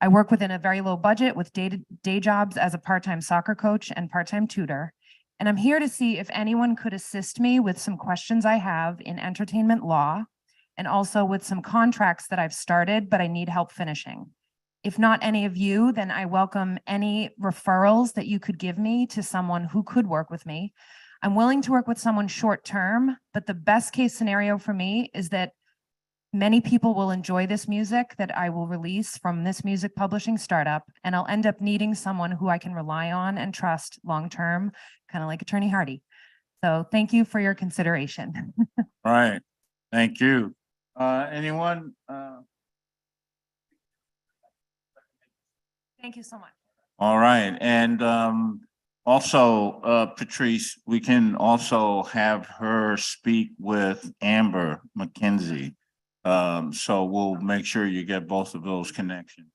I work within a very low budget with day jobs as a part-time soccer coach and part-time tutor. And I'm here to see if anyone could assist me with some questions I have in entertainment law and also with some contracts that I've started, but I need help finishing. If not any of you, then I welcome any referrals that you could give me to someone who could work with me. I'm willing to work with someone short-term, but the best case scenario for me is that many people will enjoy this music that I will release from this music publishing startup, and I'll end up needing someone who I can rely on and trust long-term, kind of like Attorney Hardy. So thank you for your consideration. All right, thank you. Anyone? Thank you so much. All right, and also, Patrice, we can also have her speak with Amber McKenzie. So we'll make sure you get both of those connections.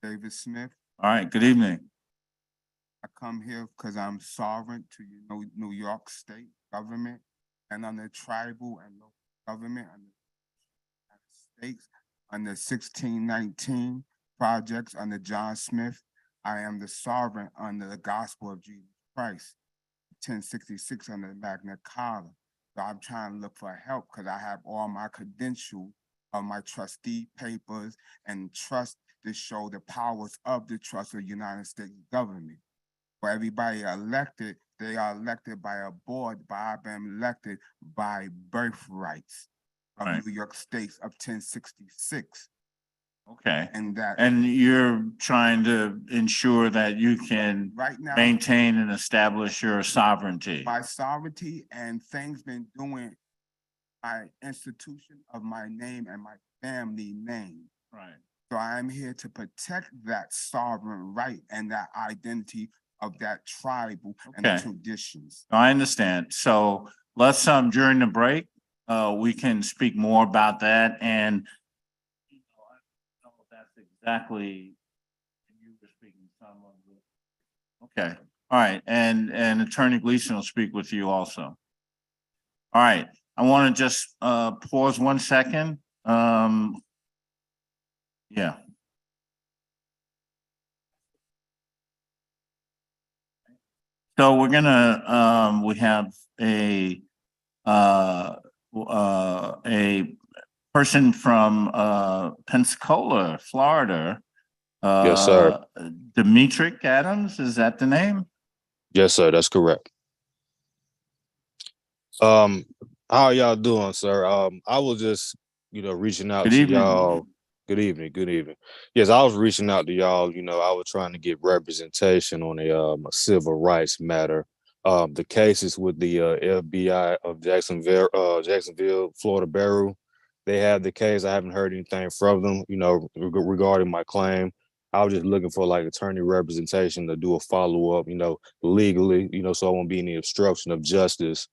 David Smith. All right, good evening. I come here because I'm sovereign to New York State government and under tribal and local government under states under 1619 projects under John Smith. I am the sovereign under the gospel of Jesus Christ, 1066 under the Magna Carta. So I'm trying to look for help because I have all my credentials of my trustee papers and trust to show the powers of the trust of the United States government. For everybody elected, they are elected by a board, but I've been elected by birthrights of Right. New York State of 1066. Okay, And that and you're trying to ensure that you can right now, maintain and establish your sovereignty. my sovereignty and things been doing my institution of my name and my family name. Right. So I am here to protect that sovereign right and that identity of that tribal and the Okay. traditions. I understand. So let's, during the break, we can speak more about that, and I don't know if that's exactly you were speaking some of it. Okay, all right, and Attorney Gleason will speak with you also. All right, I want to just pause 1 second. Yeah. So we're gonna, we have a person from Pensacola, Florida. Yes, sir. Demetric Adams, is that the name? Yes, sir, that's correct. How are y'all doing, sir? I was just, reaching out Good to evening. y'all. Good evening, good evening. Yes, I was reaching out to y'all. I was trying to get representation on a civil rights matter. The cases with the FBI of Jacksonville, Florida Bureau. They have the case. I haven't heard anything from them, regarding my claim. I was just looking for like attorney representation to do a follow-up, legally, so I won't be any obstruction of justice.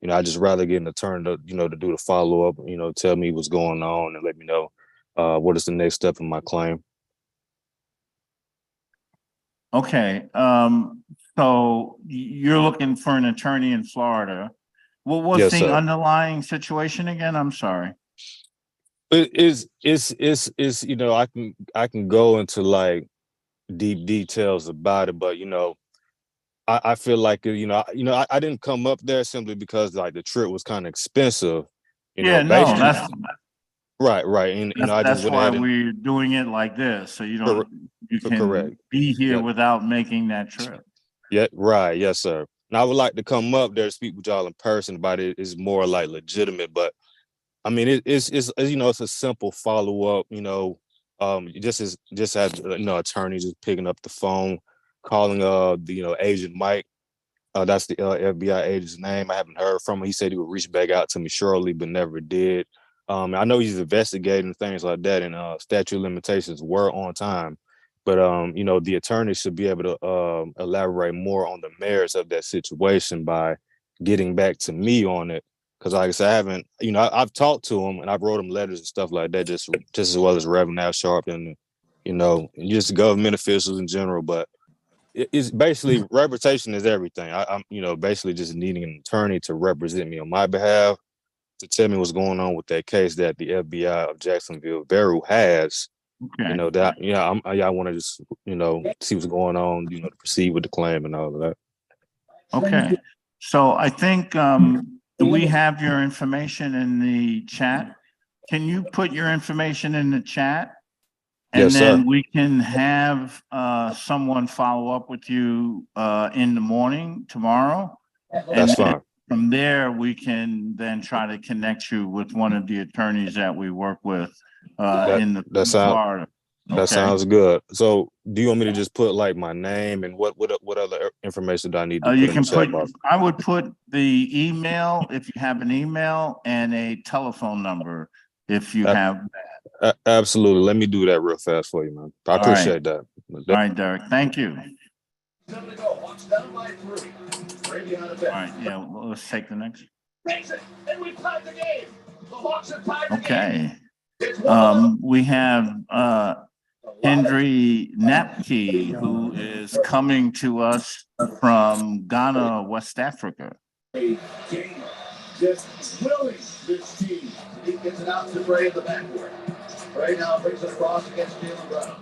I just rather get an attorney to, to do the follow-up, tell me what's going on and let me know what is the next step in my claim. Okay, So you're looking for an attorney in Florida. What was Yes, the sir. underlying situation again? I'm sorry. It's you know, I can go into like deep details about it, but you know, I feel like I didn't come up there simply because like the trip was kind of expensive. You know, Yeah, no, basically, right, and I just that's went why ahead and we're doing it like this, so cor- you correct. can be here Yeah, without making that trip. yeah, right, yes, sir. And I would like to come up there to speak with y'all in person about it. It's more like legitimate, but I mean, it's it's a simple follow up. Just as attorney just picking up the phone, calling the agent Mike. That's the FBI agent's name. I haven't heard from him. He said he would reach back out to me shortly, but never did. I know he's investigating things like that, and statute of limitations were on time. But the attorney should be able to elaborate more on the merits of that situation by getting back to me on it. Because like I said, I haven't, I've talked to him and I've wrote him letters and stuff like that, just as well as Reverend Al Sharpton, and just government officials in general. But it's basically reputation is everything. I'm basically just needing an attorney to represent me on my behalf, to tell me what's going on with that case that the FBI of Jacksonville Veru has. Okay. I want to just see what's going on, to proceed with the claim and all of that. Okay, so I think, do we have your information in the chat? Can you put your information in the chat? And Yes, then sir. we can have someone follow up with you in the morning tomorrow. And That's then fine. from there, we can then try to connect you with one of the attorneys that we work with in Florida. That sounds good. So do you want me to just put like my name and what other information do I need to You put in can the chat put, box? I would put the email, if you have an email, and a telephone number, if you have. Absolutely. Let me do that real fast for you, man. I appreciate that. All right, Derek. Thank you. All right, yeah, well, let's take the next. Okay. We have Henry Napke, who is coming to us from Ghana, West Africa. Just willing this team. He gets it out to Bray in the backcourt. Bray now brings it across against Jalen Brown.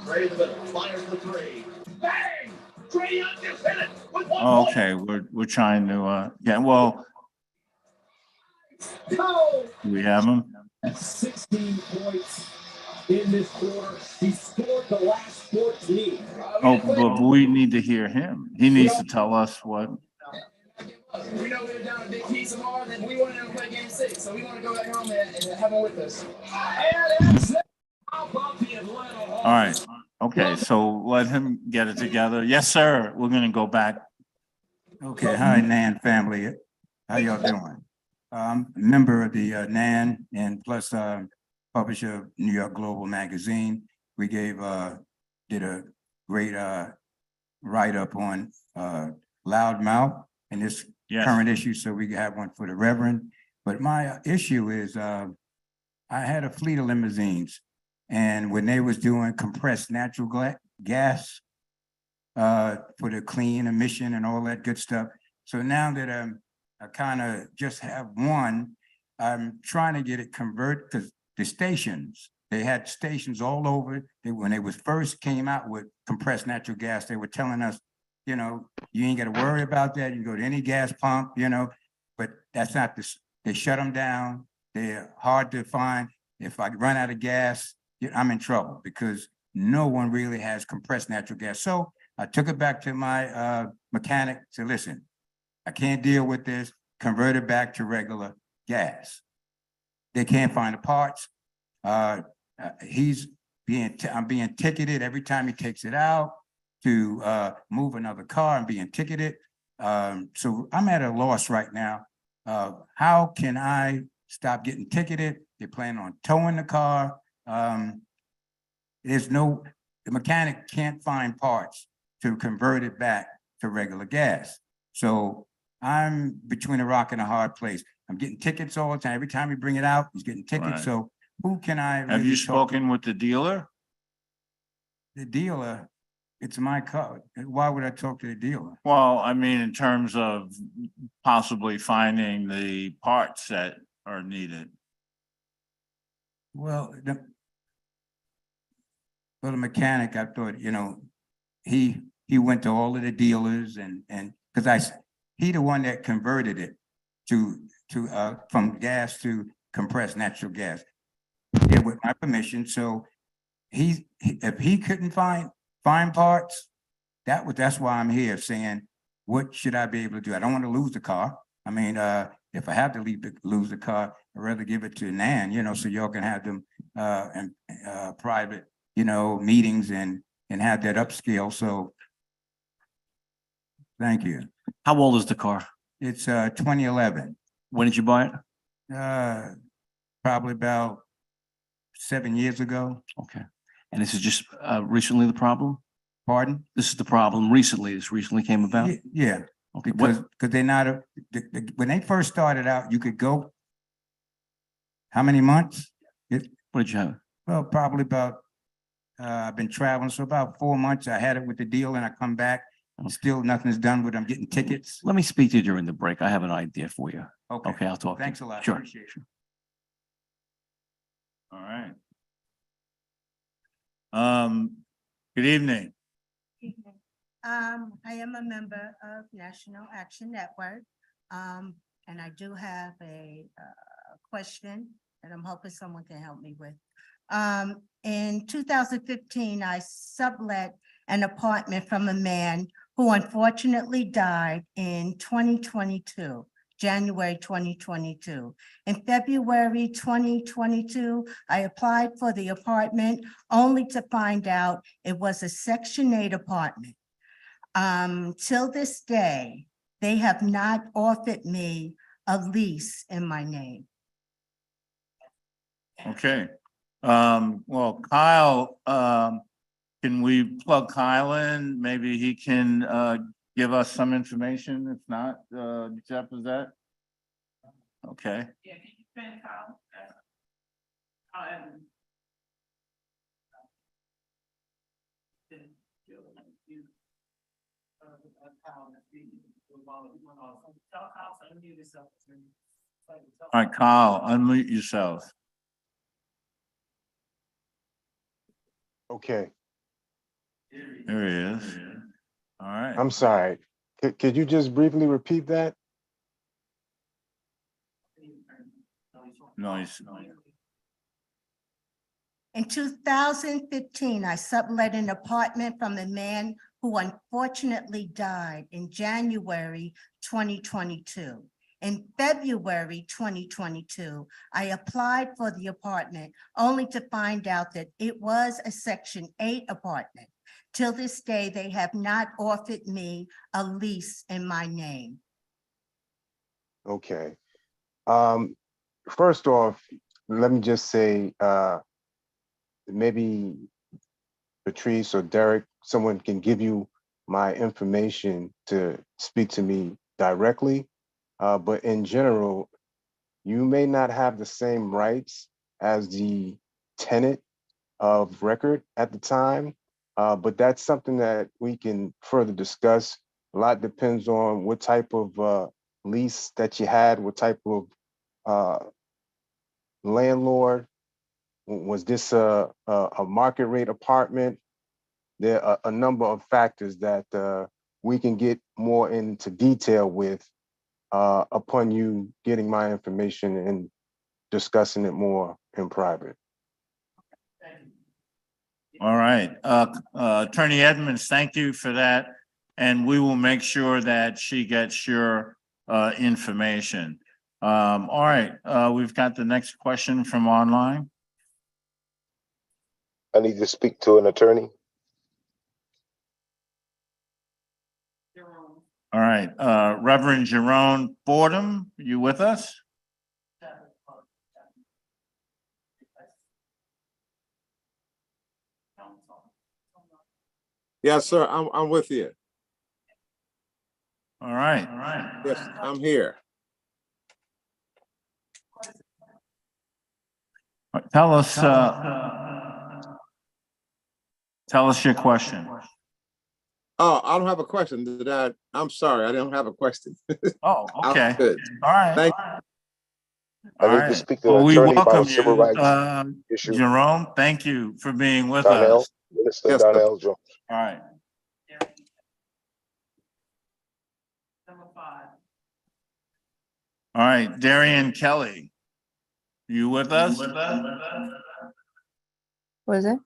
Bray in the middle, fires the three. Bang! Trae Young just hit it with one. Okay, we're trying to well. No! Do we have him? 16 points in this quarter. He scored the last 14. Oh, but we need to hear him. He needs to tell us what. We know we're down a big piece of more than we want to play game 6, so we want to go back home and have them with us. All right. Okay, so let him get it together. Yes, sir. We're gonna go back. Okay, hi, Nan family. How y'all doing? I'm a member of the NAN and plus publisher of New York Global Magazine. We did a great write-up on loudmouth in this current issue, so we can have one for the Reverend. But my issue is I had a fleet of limousines, and when they was doing compressed natural gas for the clean emission and all that good stuff. So now that I kind of just have one, I'm trying to get it converted because the stations, they had stations all over. When they was first came out with compressed natural gas, they were telling us, you ain't got to worry about that. You can go to any gas pump, but that's not this. They shut them down. They're hard to find. If I run out of gas, I'm in trouble because no one really has compressed natural gas. So I took it back to my mechanic, said, listen, I can't deal with this, convert it back to regular gas. They can't find the parts. I'm being ticketed every time he takes it out to move another car. I'm being ticketed. So I'm at a loss right now. How can I stop getting ticketed? They plan on towing the car. The mechanic can't find parts to convert it back to regular gas. So I'm between a rock and a hard place. I'm getting tickets all the time. Every time we bring it out, he's getting tickets. Right. So who can I? Have you spoken with the dealer? The dealer, It's my car. Why would I talk to the dealer? Well, I mean, in terms of possibly finding the parts that are needed. Well, the mechanic, I thought, he went to all of the dealers and, because he the one that converted it from gas to compressed natural gas. Yeah, with my permission, so if he couldn't find parts, that's why I'm here saying, what should I be able to do? I don't want to lose the car. I mean, if I have to lose the car, I'd rather give it to Nan, so y'all can have them in private, meetings and have that upscale. So thank you. How old is the car? It's 2011. When did you buy it? Probably about 7 years ago. Okay. And this is just recently the problem? Pardon? This is the problem recently, this recently came about? Yeah. Okay, Because they're not, when they first started out, you could go, how many months? what did you have? Well, probably about, I've been traveling, so about 4 months. I had it with the deal and I come back, still nothing's done with it. I'm getting tickets. Let me speak to you during the break. I have an idea for you. Okay. Okay, I'll talk to you. Thanks a lot. Sure. Appreciate it. All right. Good evening. I am a member of National Action Network. And I do have a question that I'm hoping someone can help me with. In 2015, I sublet an apartment from a man who unfortunately died in 2022. January 2022. In February 2022, I applied for the apartment only to find out it was a Section 8 apartment. Till this day, they have not offered me a lease in my name. Okay. Well, Kyle, can we plug Kyle in? Maybe he can give us some information. If not, Jeff, is that? Okay. Yeah, can you spend Kyle? All right, Kyle, unmute yourself. Okay, There he is. All right. I'm sorry. Could you just briefly repeat that? Nice. In 2015, I sublet an apartment from a man who unfortunately died in January 2022. In February 2022, I applied for the apartment only to find out that it was a Section 8 apartment. Till this day, they have not offered me a lease in my name. Okay. First off, let me just say, maybe Patrice or Derek, someone can give you my information to speak to me directly. But in general, you may not have the same rights as the tenant of record at the time, but that's something that we can further discuss. A lot depends on what type of lease that you had, what type of landlord. Was this a market rate apartment? There are a number of factors that we can get more into detail with upon you getting my information and discussing it more in private. All right. Attorney Edmonds, thank you for that. And we will make sure that she gets your information. All right. We've got the next question from online. I need to speak to an attorney. All right. Reverend Jerome Fordham, you with us? Yes, sir. I'm with you. All right. All right. Yes, I'm here. Tell us your question. Oh, I don't have a question. I'm sorry, I don't have a question. Oh, I'm okay. good. All right. Thank All I'd like to right. speak to the Well, we attorney about a welcome civil you, rights issue. Jerome. Thank you for being with Donnell, us. Minister Yes, sir. Donnell Jones. All right. All right, Darian Kelly. You with us? What is it?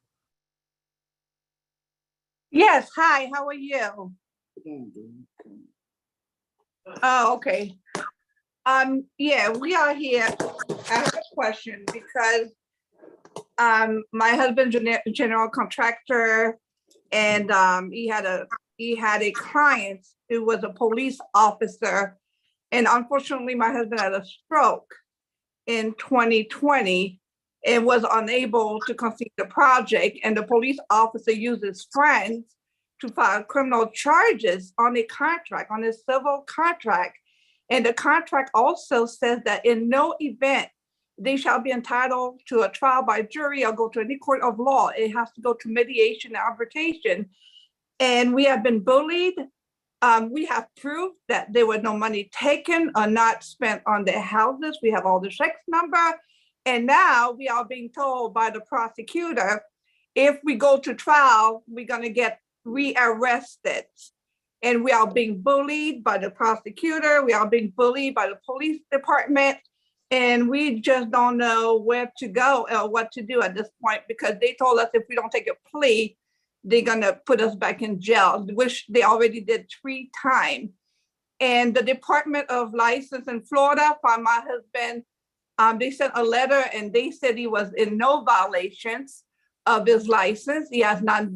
Yes, hi, how are you? Oh, okay. Yeah, we are here. I have a question because my husband's general contractor and he had a client who was a police officer. And unfortunately, my husband had a stroke in 2020 and was unable to complete the project. And the police officer used his friends to file criminal charges on a contract, on a civil contract. And the contract also says that in no event they shall be entitled to a trial by jury or go to any court of law. It has to go to mediation and arbitration. And we have been bullied. We have proof that there was no money taken or not spent on their houses. We have all the checks number. And now we are being told by the prosecutor, if we go to trial, we're gonna get rearrested. And we are being bullied by the prosecutor. We are being bullied by the police department. And we just don't know where to go or what to do at this point, because they told us if we don't take a plea, they're gonna put us back in jail, which they already did 3 times. And the Department of License in Florida for my husband, they sent a letter and they said he was in no violations of his license. He has not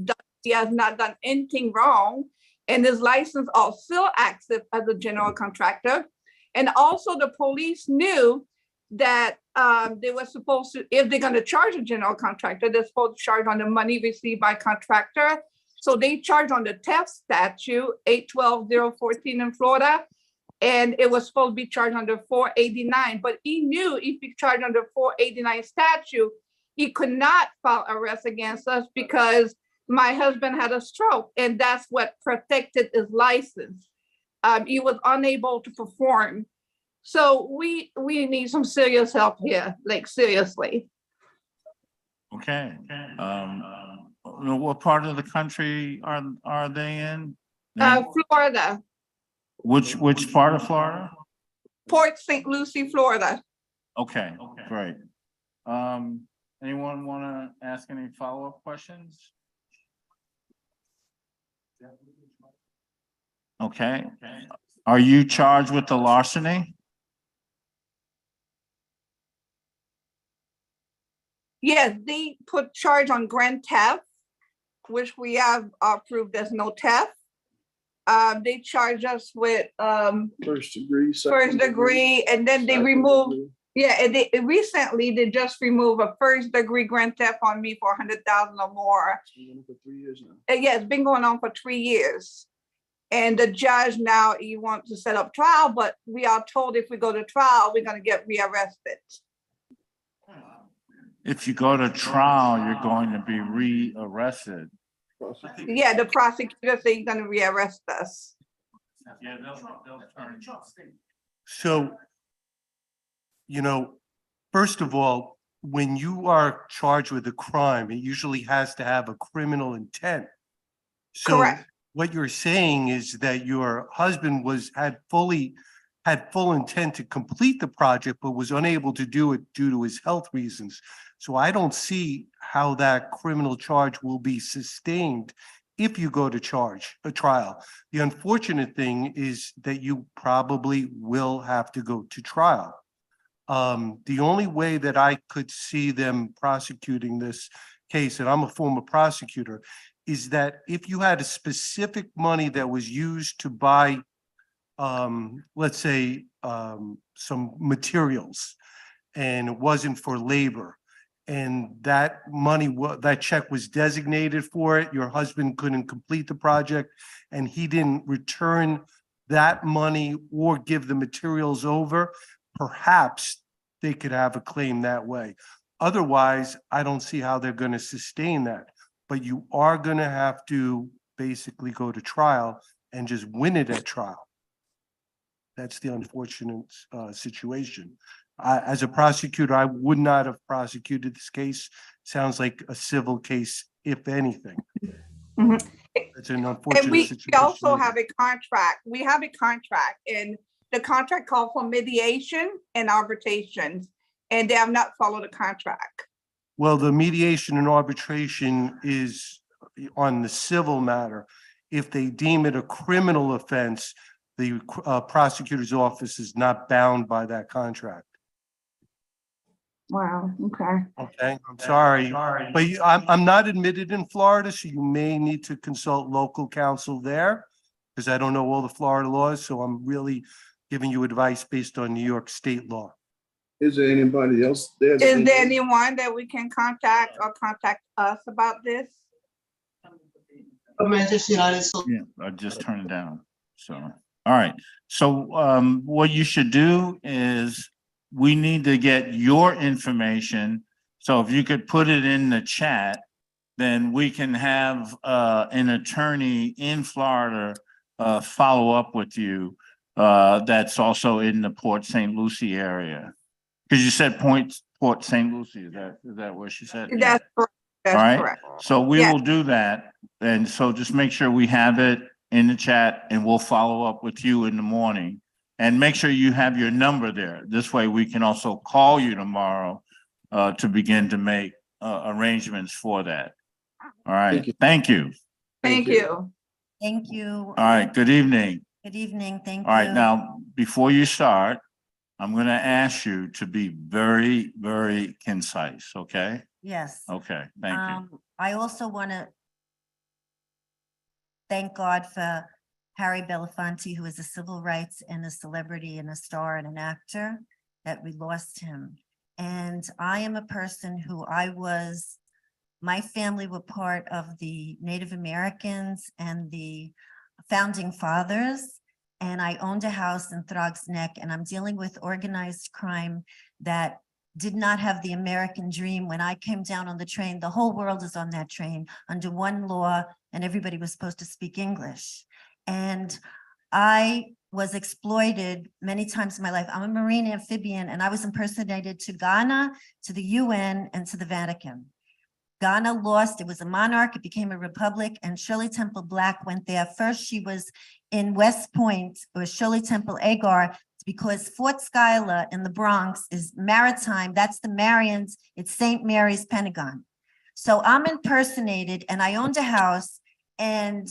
done anything wrong. And his license are still active as a general contractor. And also the police knew that they were supposed to, if they're gonna charge a general contractor, they're supposed to charge on the money received by contractor. So they charge on the theft statute, 812-014 in Florida. And it was supposed to be charged under 489, but he knew if he charged under 489 statute, he could not file arrest against us because my husband had a stroke and that's what protected his license. He was unable to perform. So we need some serious help here, like seriously. Okay. What part of the country are they in? Florida, Which part of Florida? Port St. Lucie, Florida. Okay, great. Anyone want to ask any follow-up questions? Okay. Are you charged with the larceny? Yes, they put charge on grand theft, which we have proved there's no theft. They charge us with First degree. first degree, and then they remove, and they recently they just removed a first degree grand theft on me for 100,000 or more. For 3 years now. And yeah, it's been going on for 3 years. And the judge now, he wants to set up trial, but we are told if we go to trial, we're gonna get rearrested. If you go to trial, you're going to be re-arrested. Yeah, the prosecutor said he's gonna rearrest us. So, first of all, when you are charged with a crime, it usually has to have a criminal intent. So Correct. what you're saying is that your husband had full intent to complete the project, but was unable to do it due to his health reasons. So I don't see how that criminal charge will be sustained if you go to trial. The unfortunate thing is that you probably will have to go to trial. The only way that I could see them prosecuting this case, and I'm a former prosecutor, is that if you had a specific money that was used to buy, let's say, some materials, and it wasn't for labor, and that money, that check was designated for it, your husband couldn't complete the project, and he didn't return that money or give the materials over, perhaps they could have a claim that way. Otherwise, I don't see how they're going to sustain that. But you are going to have to basically go to trial and just win it at trial. That's the unfortunate situation. As a prosecutor, I would not have prosecuted this case. Sounds like a civil case, if anything. It's an And unfortunate we situation. also have a contract. We have a contract and the contract called for mediation and arbitrations, and they have not followed the contract. Well, the mediation and arbitration is on the civil matter. If they deem it a criminal offense, the prosecutor's office is not bound by that contract. Wow, okay. Okay, I'm sorry, but I'm not admitted in Florida, so you may need to consult local counsel there. Because I don't know all the Florida laws, so I'm really giving you advice based on New York state law. Is there anybody else there? Is there anyone that we can contact or contact us about this? Yeah, I just turned it down. So, all right. So, what you should do is we need to get your information. So if you could put it in the chat, then we can have, an attorney in Florida, follow up with you. That's also in the Port St. Lucie area. Cause you said Port St. Lucie, is that what she said? That's correct. All That's right, correct. so we Yeah. will do that. And so just make sure we have it in the chat and we'll follow up with you in the morning. And make sure you have your number there. This way we can also call you tomorrow to begin to make arrangements for that. All right, thank you. Thank you. Thank you. All right, good evening. Good evening. Thank you. All right, now, before you start, I'm gonna ask you to be very, very concise, okay? Yes. Okay, thank you. I also want to thank God for Harry Belafonte, who is a civil rights and a celebrity and a star and an actor, that we lost him. And I am a person who my family were part of the Native Americans and the founding fathers. And I owned a house in Throgs Neck, and I'm dealing with organized crime that did not have the American dream. When I came down on the train, the whole world is on that train under one law, and everybody was supposed to speak English. And I was exploited many times in my life. I'm a Marine amphibian, and I was impersonated to Ghana, to the UN, and to the Vatican. Ghana lost. It was a monarch. It became a republic, and Shirley Temple Black went there. First, she was in West Point, or Shirley Temple Agar, because Fort Schuyler in the Bronx is maritime. That's the Marians. It's St. Mary's Pentagon. So I'm impersonated, and I owned a house. And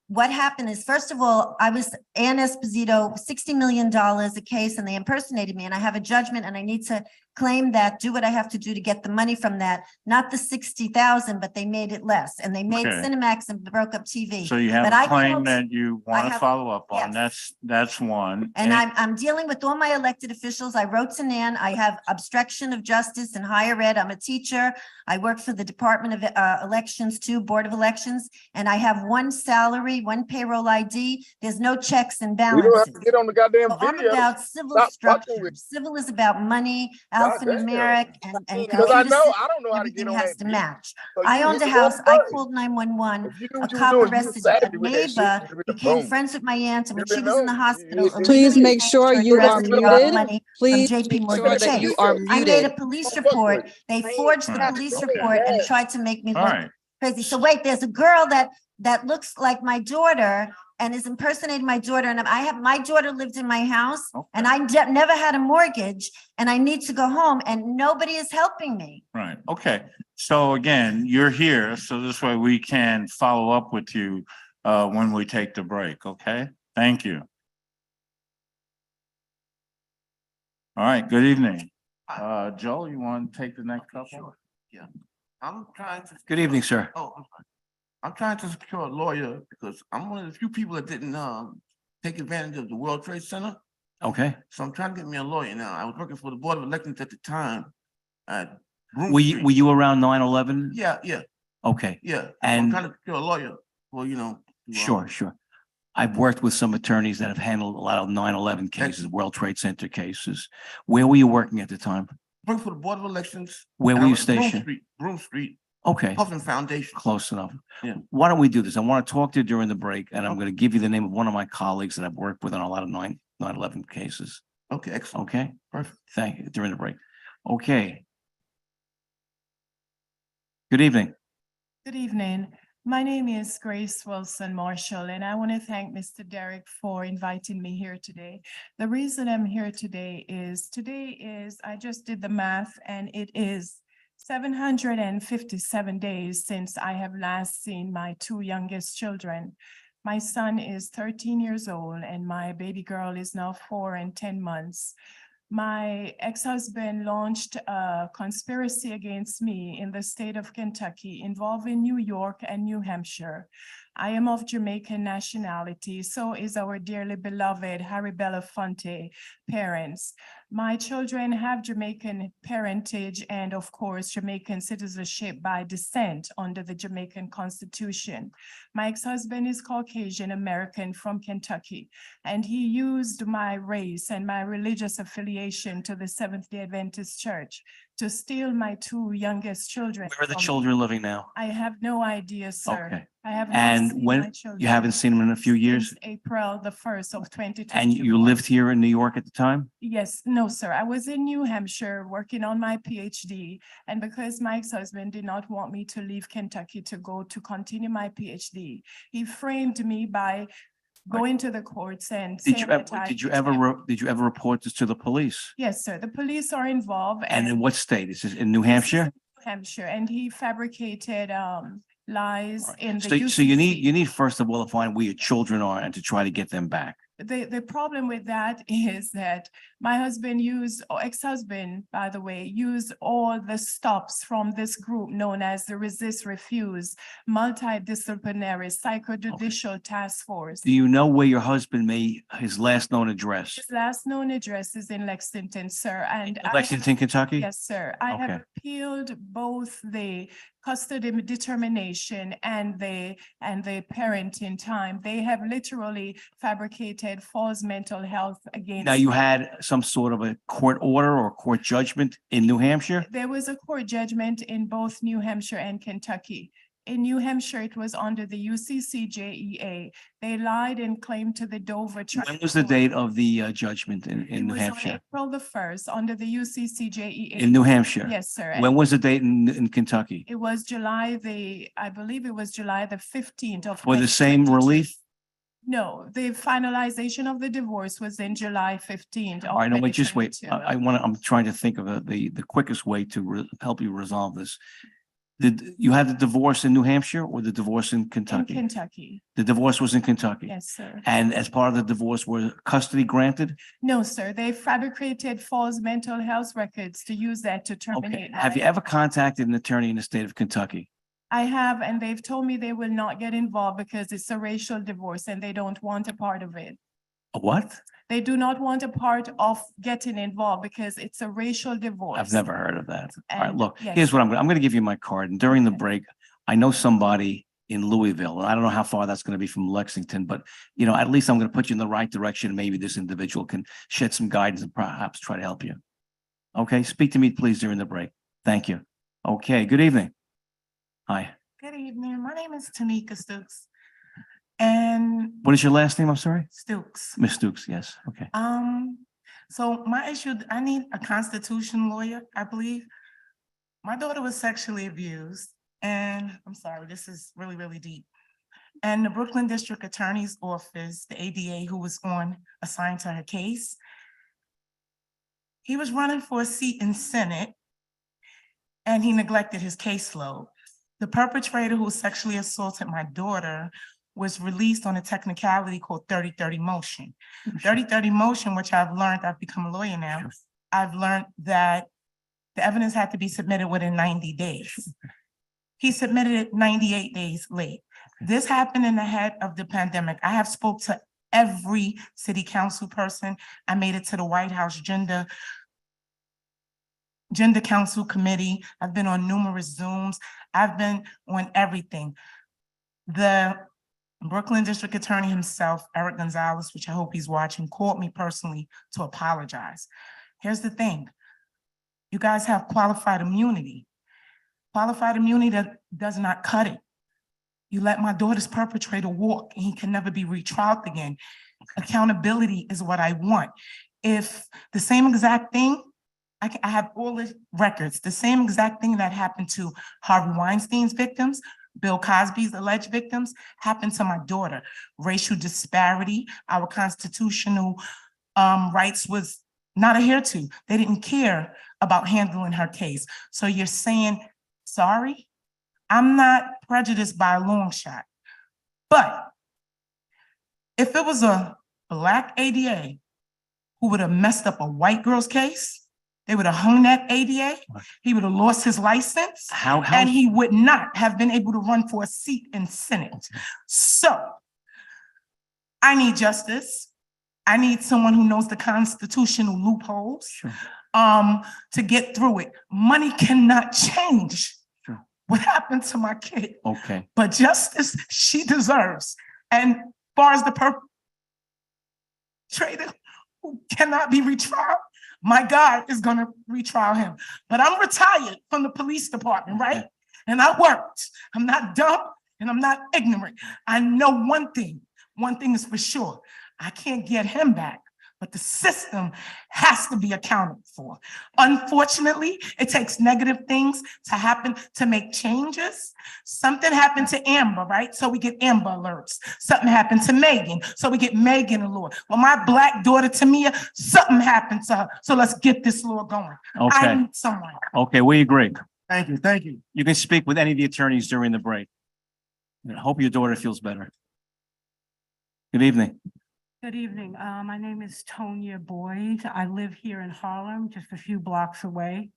what happened is, first of all, I was Ann Esposito, $60 million a case, and they impersonated me. And I have a judgment, and I need to claim that, do what I have to do to get the money from that. Not the 60,000, but they made it less. And they made Okay. Cinemax and broke up TV. So you have But a I claim called- that you want to have- follow up on. yes. That's one. And I'm dealing with all my elected officials. I wrote to Nan. I have obstruction of justice in higher ed. I'm a teacher. I work for the Department of Elections too, Board of Elections. And I have one salary, one payroll ID. There's no checks and We don't have balances. to get on the goddamn So I'm video. about civil Stop fucking structure. with- Civil is about money, alphanumeric, and Because I computer know, system. I don't know how to get Everything on has that to video. match. So I you owned a hit the wrong house. I button. called 911. If you A knew what you were cop doing, you arrested savvy a with that shit. neighbor, You'd have been became boom. friends with my aunt, and when You'd she have was in the known. hospital. You- Please illegally make sure changed you her are address to borrow muted. money from Please JP make Morgan sure that Chase. you are I made a muted. police Don't fuck report. with They forged the Right. police Okay. report and tried to make me All look right. crazy. So wait, there's a girl that looks like my daughter and is impersonating my daughter. And my daughter lived in my house, and I never had a mortgage, and I need to go home, and nobody is helping me. Right, okay. So again, you're here, so this way we can follow up with you when we take the break, okay? Thank you. All right, good evening. Joel, you want to take the next couple? Yeah, I'm trying to. Good evening, sir. Oh, I'm sorry. I'm trying to secure a lawyer because I'm one of the few people that didn't take advantage of the World Trade Center. Okay. So I'm trying to get me a lawyer now. I was working for the Board of Elections at the time. At Broome Were Street. you around 9/11? Yeah. Okay. Yeah. So And- I'm trying to secure a lawyer for, Sure. I've worked with some attorneys that have handled a lot of 9/11 cases, World Trade Center cases. Where were you working at the time? Working for the Board of Elections. Where and were I you was Broome stationed? Street, Broome Street. Okay, Huffman Foundation. close enough. Yeah. Why don't we do this? I want to talk to you during the break, and I'm going to give you the name of one of my colleagues that I've worked with on a lot of 9/11 cases. Okay, excellent. Okay? Perfect. Thank you, during the break. Okay. Good evening. Good evening. My name is Grace Wilson Marshall, and I want to thank Mr. Derek for inviting me here today. The reason I'm here today is I just did the math, and it is 757 days since I have last seen my two youngest children. My son is 13 years old, and my baby girl is now 4 and 10 months. My ex-husband launched a conspiracy against me in the state of Kentucky involving New York and New Hampshire. I am of Jamaican nationality, so is our dearly beloved Harry Belafonte parents. My children have Jamaican parentage and, of course, Jamaican citizenship by descent under the Jamaican Constitution. My ex-husband is Caucasian American from Kentucky, and he used my race and my religious affiliation to the Seventh-day Adventist Church to steal my two youngest children. Where are the from me. children living now? I have no idea, sir. Okay. I have not And seen when, my children you haven't seen them in a few years? since April the 1st of 2020. And you lived here in New York at the time? Yes, no, sir. I was in New Hampshire working on my PhD. And because my ex-husband did not want me to leave Kentucky to go to continue my PhD, he framed me by going to the courts and Did saying you that ever, I did you ever report this to the police? Yes, sir. The police are involved. And in what state? Is this in New Hampshire? New Hampshire, and he fabricated lies in the So you UCC. need first of all to find where your children are and to try to get them back. The problem with that is that my husband used, or ex-husband, by the way, used all the stops from this group known as the Resist Refuse Multidisciplinary Psychojudicial Task Force. Do you know where your husband made his last known address? His last known address is in Lexington, sir, and I have- Lexington, Kentucky? Yes, sir. I have Okay. appealed both the custody determination and the parenting time. They have literally fabricated false mental health against. Now, you me. had some sort of a court order or court judgment in New Hampshire? There was a court judgment in both New Hampshire and Kentucky. In New Hampshire, it was under the UCCJEA. They lied and claimed to the Dover. When was the date of the judgment in New It was on Hampshire? April the 1st under the UCCJEA. In New Hampshire? Yes, sir. When was the date in Kentucky? It was I believe it was July the 15th of. For the same 2022. relief? No, the finalization of the divorce was in July 15th. All right, no, wait, just wait. 2022. I'm trying to think of the quickest way to help you resolve this. Did you have the divorce in New Hampshire or the divorce in In Kentucky? Kentucky. The divorce was in Kentucky. Yes, sir. And as part of the divorce, were custody granted? No, sir. They fabricated false mental health records to use that to Okay. terminate. Have you ever contacted an attorney in the state of Kentucky? I have, and they've told me they will not get involved because it's a racial divorce and they don't want a part of it. A what? They do not want a part of getting involved because it's a racial divorce. I've never heard of that. All right, And- look, yes. here's what I'm going to give you my card and during the break, I know somebody in Louisville, and I don't know how far that's going to be from Lexington, but at least I'm going to put you in the right direction. Maybe this individual can shed some guidance and perhaps try to help you. Okay, speak to me, please, during the break. Thank you. Okay, good evening. Hi. Good evening. My name is Tanika Stokes. And What is your last name? I'm sorry? Stokes. Miss Stokes, yes, okay. So my issue, I need a constitution lawyer, I believe. My daughter was sexually abused, and I'm sorry, this is really, really deep. And the Brooklyn District Attorney's Office, the ADA who was assigned to her case, he was running for a seat in Senate, and he neglected his caseload. The perpetrator who sexually assaulted my daughter was released on a technicality called 3030 motion. 3030 motion, which I've learned, I've become a lawyer now, I've learned that the evidence had to be submitted within 90 days. He submitted it 98 days late. This happened in the head of the pandemic. I have spoke to every city council person. I made it to the White House Gender Council Committee. I've been on numerous Zooms. I've been on everything. The Brooklyn District Attorney himself, Eric Gonzalez, which I hope he's watching, called me personally to apologize. Here's the thing. You guys have qualified immunity. Qualified immunity that does not cut it. You let my daughter's perpetrator walk and he can never be retried again. Accountability is what I want. If the same exact thing, I have all the records, the same exact thing that happened to Harvey Weinstein's victims, Bill Cosby's alleged victims, happened to my daughter. Racial disparity, our constitutional rights was not adhered to. They didn't care about handling her case. So you're saying, sorry? I'm not prejudiced by a long shot. But if it was a Black ADA who would have messed up a white girl's case, they would have hung that ADA, he would have lost his license, and he would not have been able to run for a seat in Senate. So I need justice. I need someone who knows the constitutional loopholes to get through it. Money cannot change what happened to my kid. Okay. But justice she deserves. And as far as the perpetrator who cannot be retried, my God is gonna retrial him. But I'm retired from the police department, right? And I worked. I'm not dumb and I'm not ignorant. I know one thing is for sure. I can't get him back, but the system has to be accounted for. Unfortunately, it takes negative things to happen to make changes. Something happened to Amber, right? So we get Amber alerts. Something happened to Megan, so we get Megan alert. Well, my Black daughter, Tamia, something happened to her. So let's get this law going. Okay. I need someone. Okay, we agree. Thank you, thank you. You can speak with any of the attorneys during the break. I hope your daughter feels better. Good evening. Good evening. My name is Tonya Boyd. I live here in Harlem, just a few blocks away.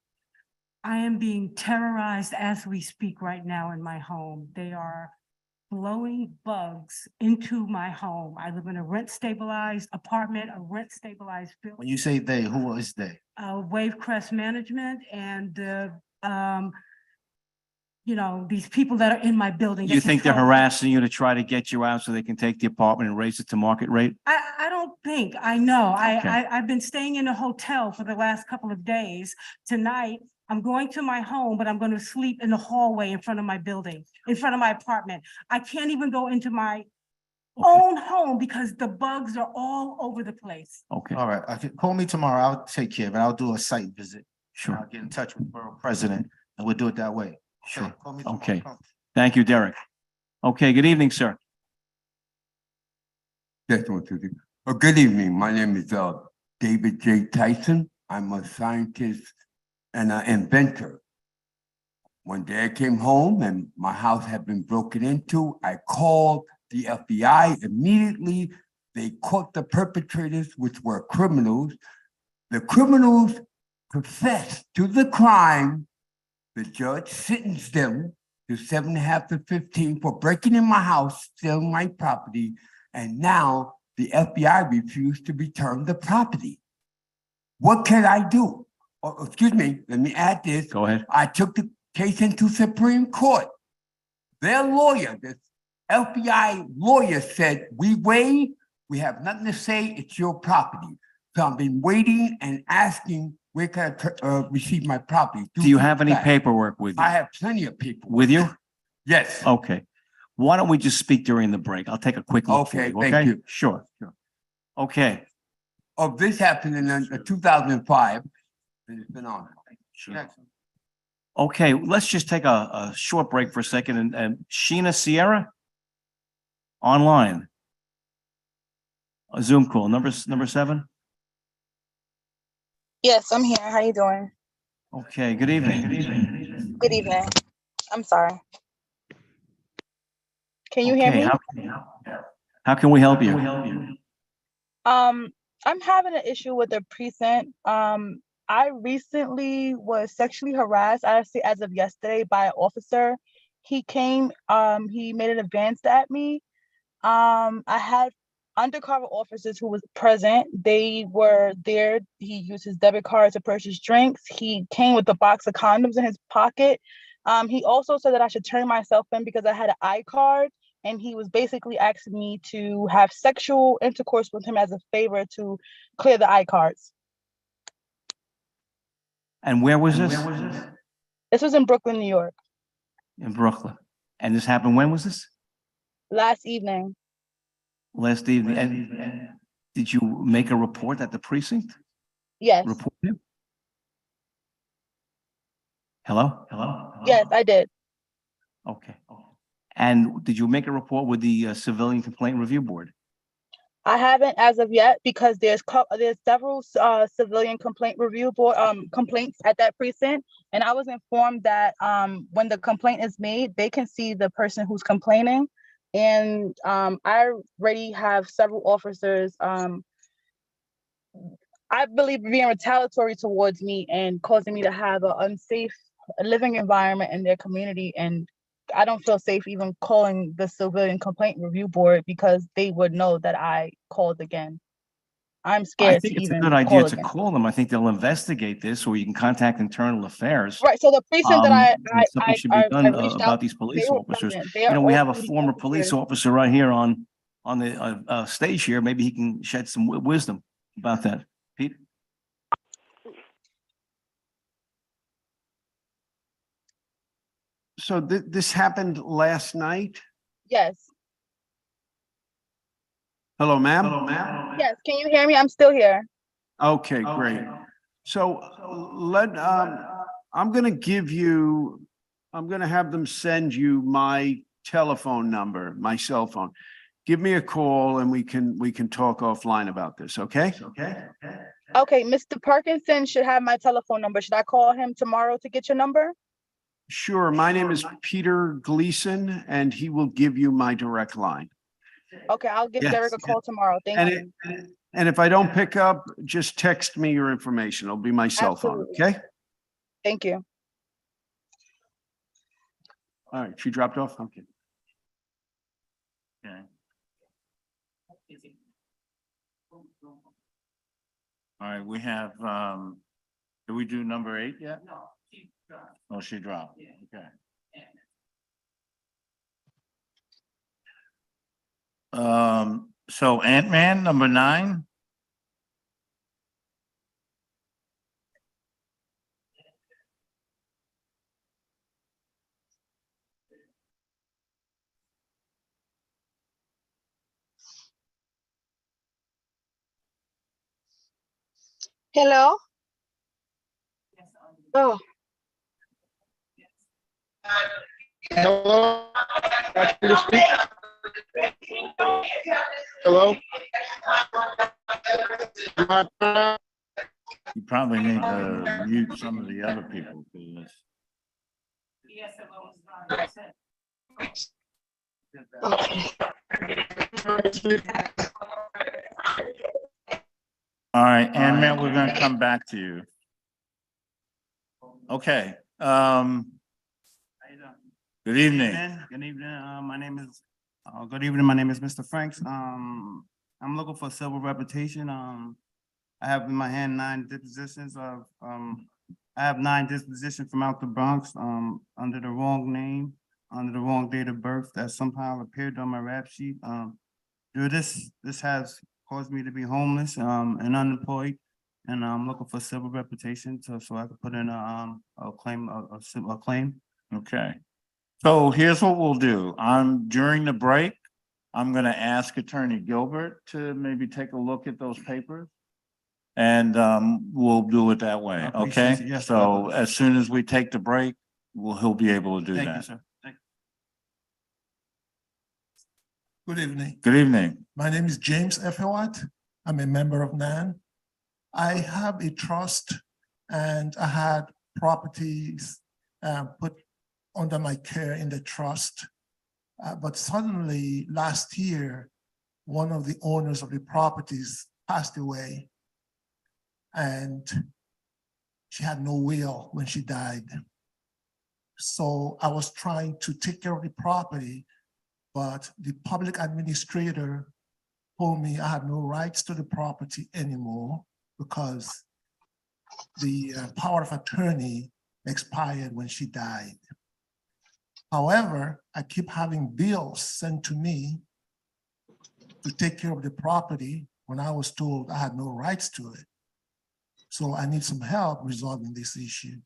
I am being terrorized as we speak right now in my home. They are blowing bugs into my home. I live in a rent-stabilized apartment, a rent-stabilized building. When you say they, who is they? Wavecrest Management and you know, these people that are in my building. You that think they're control- harassing you to try to get you out so they can take the apartment and raise it to market rate? I don't think, I know. Okay. I've been staying in a hotel for the last couple of days. Tonight, I'm going to my home, but I'm going to sleep in the hallway in front of my building, in front of my apartment. I can't even go into my own home because the bugs are all over the place. Okay. All right, call me tomorrow. I'll take care of it. I'll do a site visit. Sure. I'll get in touch with Borough President and we'll do it that way. Sure. Call me tomorrow. Okay. Thank you, Derek. Okay, good evening, sir. Yes, good evening. My name is David J. Tyson. I'm a scientist and an inventor. One day I came home and my house had been broken into. I called the FBI immediately. They caught the perpetrators, which were criminals. The criminals confessed to the crime. The judge sentenced them to 7.5 to 15 for breaking in my house, stealing my property, and now the FBI refused to return the property. What can I do? Oh, excuse me, let me add this. Go ahead. I took the case into Supreme Court. Their lawyer, the FBI lawyer said, we have nothing to say, it's your property. So I've been waiting and asking, where can I receive my property? Do you have any paperwork with you? I have plenty of paperwork. With you? Yes. Okay. Why don't we just speak during the break? I'll take a quick look for Okay, you, thank okay? you. Sure, sure. Okay. Oh, this happened in 2005. And it's been on. Sure. Okay, let's just take a short break for a second and Sheena Sierra online. A Zoom call, number 7. Yes, I'm here. How you doing? Okay, good evening. Good evening. Good evening. I'm sorry. Can you hear Okay, me? how can we help you? I'm having an issue with the precinct. I recently was sexually harassed, I say as of yesterday, by an officer. He came, he made an advance at me. I had undercover officers who was present. They were there. He used his debit card to purchase drinks. He came with a box of condoms in his pocket. He also said that I should turn myself in because I had an iCard, and he was basically asking me to have sexual intercourse with him as a favor to clear the iCards. And where was this? This was in Brooklyn, New York. in Brooklyn. And this happened, when was this? Last evening. Last evening. And did you make a report at the precinct? Yes, Report him? Hello? Hello? yes, I did. Okay. And did you make a report with the Civilian Complaint Review Board? I haven't as of yet because there's several civilian complaint review board complaints at that precinct, and I was informed that when the complaint is made, they can see the person who's complaining, and I already have several officers I believe being retaliatory towards me and causing me to have an unsafe living environment in their community, and I don't feel safe even calling the Civilian Complaint Review Board because they would know that I called again. I'm I scared to think it's a even good idea call to again. call them. I think they'll investigate this, or you can contact Internal Affairs. Right, so the precinct that and something should be done reached out, about these they police were officers. present. They You are know, we all have a police former police officers. officer right here on the stage here. Maybe he can shed some wisdom about that. Pete? So this happened last night? Yes, Hello, ma'am? yes, can you hear me? I'm still here. Okay, great. So I'm gonna have them send you my telephone number, my cell phone. Give me a call and we can talk offline about this, okay? Okay, Mr. Parkinson should have my telephone number. Should I call him tomorrow to get your number? Sure, my name is Peter Gleason and he will give you my direct line. Okay, I'll give Yes, Derek a call tomorrow. Thank And you. and if I don't pick up, just text me your information. It'll be my cell phone, Absolutely. okay? Thank you. All right, she dropped off? Okay. Okay. All right, we have, did we do number 8 yet? No. Oh, she dropped. Okay. So Ant-Man, number 9. Hello? Oh. Hello? Ask you to speak. Hello? You probably need to mute some of the other people. All right, and man, we're gonna come back to you. Okay, good evening. Good evening. My name is, good evening. My name is Mr. Franks. I'm looking for civil reputation. I have in my hand 9 dispositions of, I have 9 dispositions from out the Bronx, under the wrong name, under the wrong date of birth that somehow appeared on my rap sheet. This has caused me to be homeless, and unemployed. And I'm looking for civil reputation so I could put in a claim, a claim. Okay. So here's what we'll do. During the break, I'm gonna ask Attorney Gilbert to maybe take a look at those papers. And we'll do it that way, I appreciate okay? it. Yes, So sir. as soon as we take the break, he'll be able to do Thank you, that. sir. Thank Good evening. Good evening. My name is James F. Howard. I'm a member of NAN. I have a trust and I had properties put under my care in the trust. But suddenly last year, one of the owners of the properties passed away and she had no will when she died. So I was trying to take care of the property, but the public administrator told me I had no rights to the property anymore because the power of attorney expired when she died. However, I keep having bills sent to me to take care of the property when I was told I had no rights to it. So I need some help resolving this issue.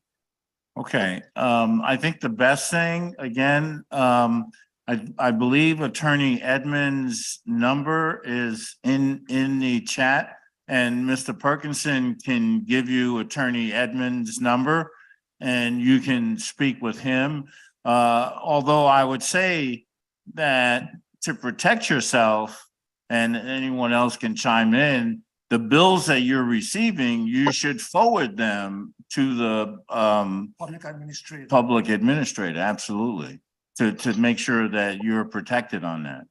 Okay, I think the best thing, again, I believe Attorney Edmonds' number is in the chat. And Mr. Perkinson can give you Attorney Edmonds' number and you can speak with him. Although I would say that to protect yourself, and anyone else can chime in, the bills that you're receiving, you should forward them to the public administrator, absolutely, to make sure that you're protected on that.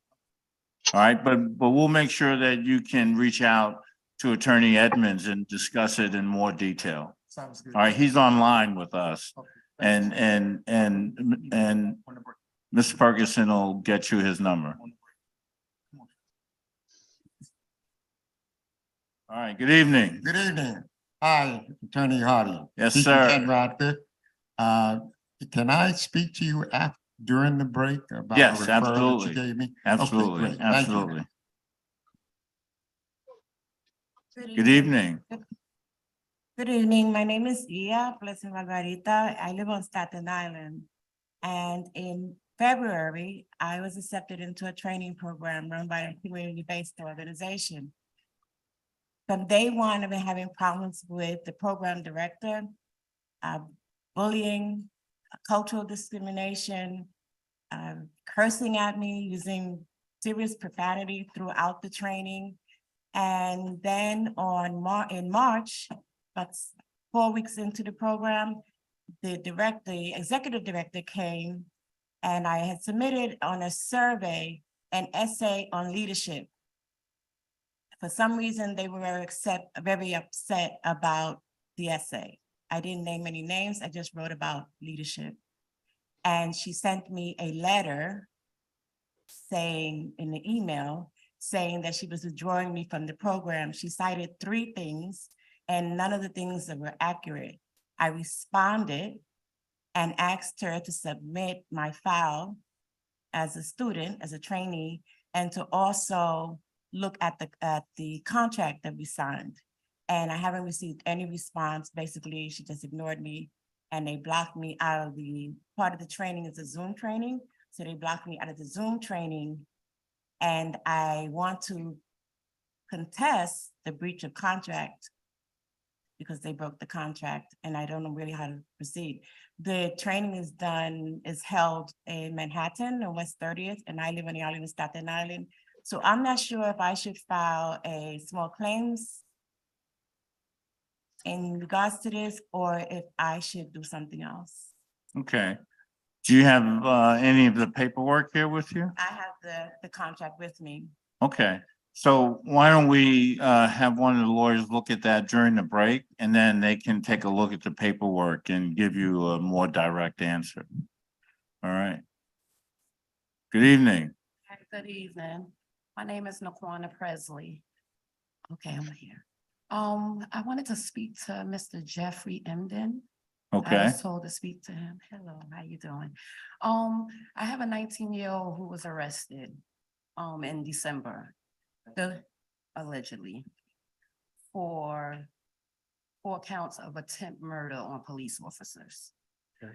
All right, but we'll make sure that you can reach out to Attorney Edmonds and discuss it in more detail. Sounds good. All right, he's online with us, and Mr. Ferguson will get you his number. All right, good evening. Good evening. Hi, Attorney Hardy. Yes, Speaking sir. Ken Radcliffe. Can I speak to you during the break about Yes, a referral that absolutely. you gave me? Okay, Absolutely, great. Thank you. absolutely. Good evening. Good evening. My name is Ia Blessing Margarita. I live on Staten Island. And in February, I was accepted into a training program run by a community-based organization. From day one, I've been having problems with the program director, bullying, cultural discrimination, cursing at me, using serious profanity throughout the training. And then in March, about 4 weeks into the program, the executive director came and I had submitted on a survey an essay on leadership. For some reason, they were very upset about the essay. I didn't name any names, I just wrote about leadership. And she sent me a letter saying, in the email, saying that she was withdrawing me from the program. She cited 3 things and none of the things that were accurate. I responded and asked her to submit my file as a student, as a trainee, and to also look at the contract that we signed. And I haven't received any response. Basically, she just ignored me and they blocked me out of part of the training is a Zoom training. So they blocked me out of the Zoom training. And I want to contest the breach of contract because they broke the contract and I don't know really how to proceed. The training is held in Manhattan on West 30th, and I live on the island of Staten Island. So I'm not sure if I should file a small claims in regards to this, or if I should do something else. Okay. Do you have any of the paperwork here with you? I have the contract with me. Okay, so why don't we have one of the lawyers look at that during the break, and then they can take a look at the paperwork and give you a more direct answer. All right. Good evening. Hi, good evening. My name is Naquana Presley. Okay, I'm here. I wanted to speak to Mr. Jeffrey Emden. I Okay, was told to speak to him. Hello, how you doing? I have a 19-year-old who was arrested in December, allegedly, for 4 counts of attempt murder on police officers. Okay.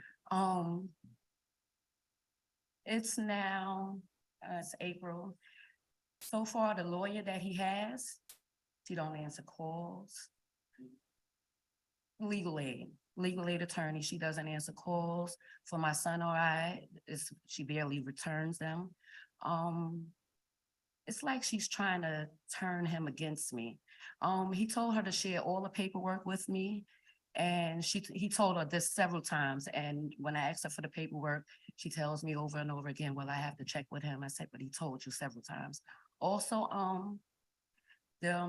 It's now, it's April. So far, the lawyer that he has, she don't answer calls. Legal aid attorney, she doesn't answer calls. For my son or I, she barely returns them. It's like she's trying to turn him against me. He told her to share all the paperwork with me. And he told her this several times. And when I asked her for the paperwork, she tells me over and over again, well, I have to check with him. I said, but he told you several times. Also,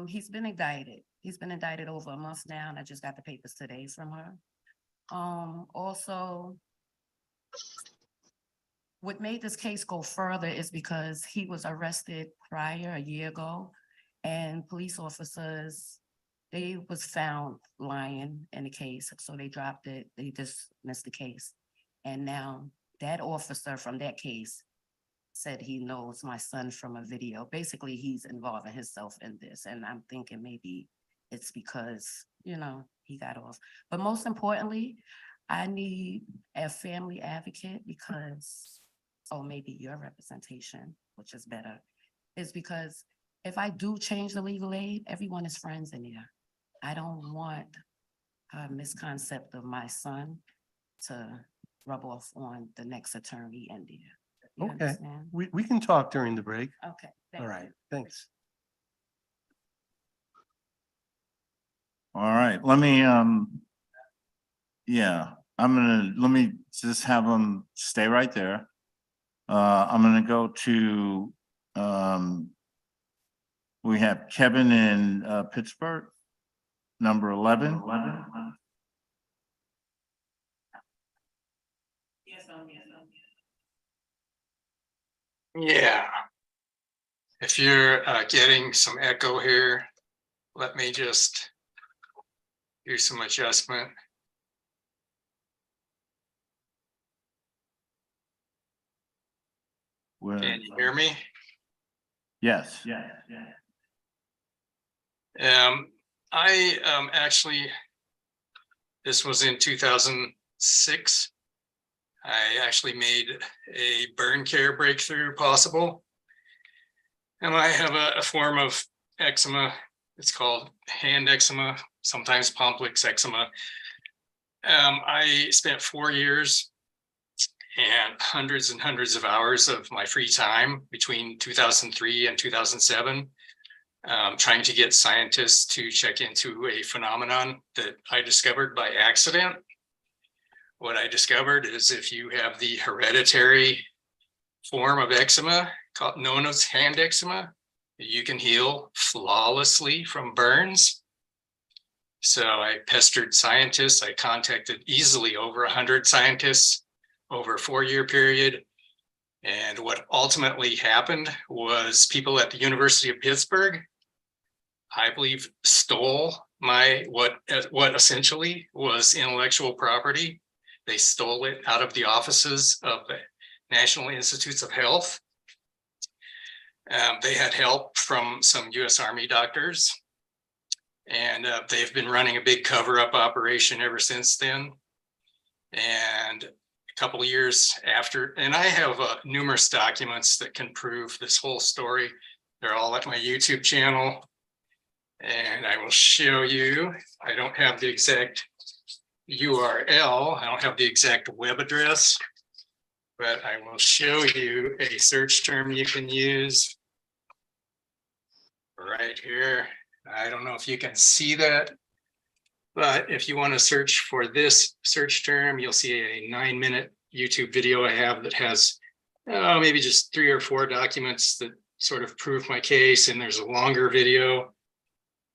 he's been indicted. He's been indicted over a month now, and I just got the papers today from her. Also, what made this case go further is because he was arrested prior, a year ago, and police officers, they was found lying in the case, so they dropped it. They dismissed the case. And now that officer from that case said he knows my son from a video. Basically, he's involving himself in this. And I'm thinking maybe it's because, he got off. But most importantly, I need a family advocate because, or maybe your representation, which is better, is because if I do change the legal aid, everyone is friends in there. I don't want a misconcept of my son to rub off on the next attorney in there. You Okay, understand? we can talk during the break. Okay. thank All you. right, thanks. All right, let me, yeah, let me just have them stay right there. I'm gonna go to, we have Kevin in Pittsburgh, number 11. Yeah. If you're getting some echo here, let me just do some adjustment. Can you hear me? Yes. I actually, this was in 2006. I actually made a burn care breakthrough possible. And I have a form of eczema. It's called hand eczema, sometimes Pomplix eczema. I spent 4 years and hundreds of hours of my free time between 2003 and 2007, trying to get scientists to check into a phenomenon that I discovered by accident. What I discovered is if you have the hereditary form of eczema known as hand eczema, you can heal flawlessly from burns. So I pestered scientists. I contacted easily over 100 scientists over a 4-year period. And what ultimately happened was people at the University of Pittsburgh, I believe, stole my what essentially was intellectual property. They stole it out of the offices of the National Institutes of Health. They had help from some US Army doctors, and they've been running a big cover-up operation ever since then. And a couple of years after, and I have numerous documents that can prove this whole story. They're all at my YouTube channel, and I will show you. I don't have the exact URL. I don't have the exact web address, but I will show you a search term you can use right here. I don't know if you can see that, but if you want to search for this search term, you'll see a 9-minute YouTube video I have that has maybe just 3 or 4 documents that sort of prove my case. And there's a longer video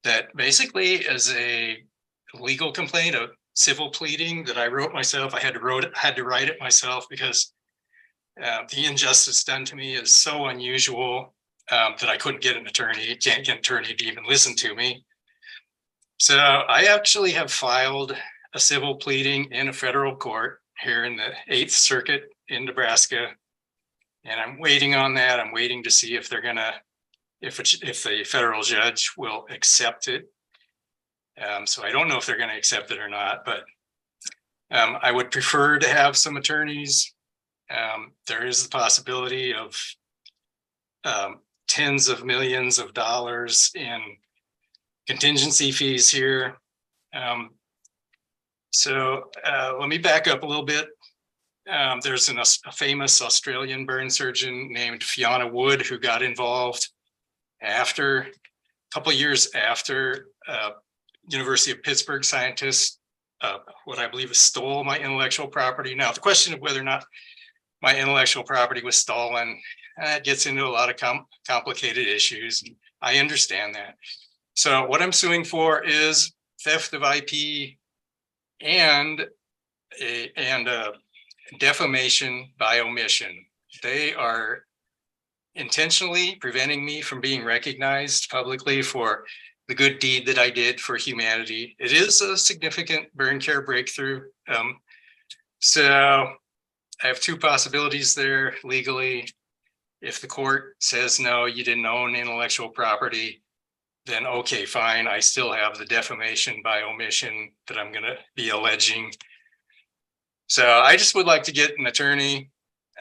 that basically is a legal complaint, a civil pleading that I wrote myself. I had to write it myself because the injustice done to me is so unusual that I couldn't get an attorney. Can't get an attorney to even listen to me. So I actually have filed a civil pleading in a federal court here in the 8th Circuit in Nebraska. And I'm waiting on that. I'm waiting to see if they're gonna, if the federal judge will accept it. So I don't know if they're going to accept it or not, but I would prefer to have some attorneys. There is the possibility of tens of millions of dollars in contingency fees here. So let me back up a little bit. There's a famous Australian burn surgeon named Fiona Wood who got involved after, a couple of years after University of Pittsburgh scientists, what I believe is stole my intellectual property. Now, the question of whether or not my intellectual property was stolen, it gets into a lot of complicated issues. I understand that. So what I'm suing for is theft of IP and defamation by omission. They are intentionally preventing me from being recognized publicly for the good deed that I did for humanity. It is a significant burn care breakthrough. So I have 2 possibilities there legally. If the court says, no, you didn't own intellectual property, then okay, fine. I still have the defamation by omission that I'm gonna be alleging. So I just would like to get an attorney.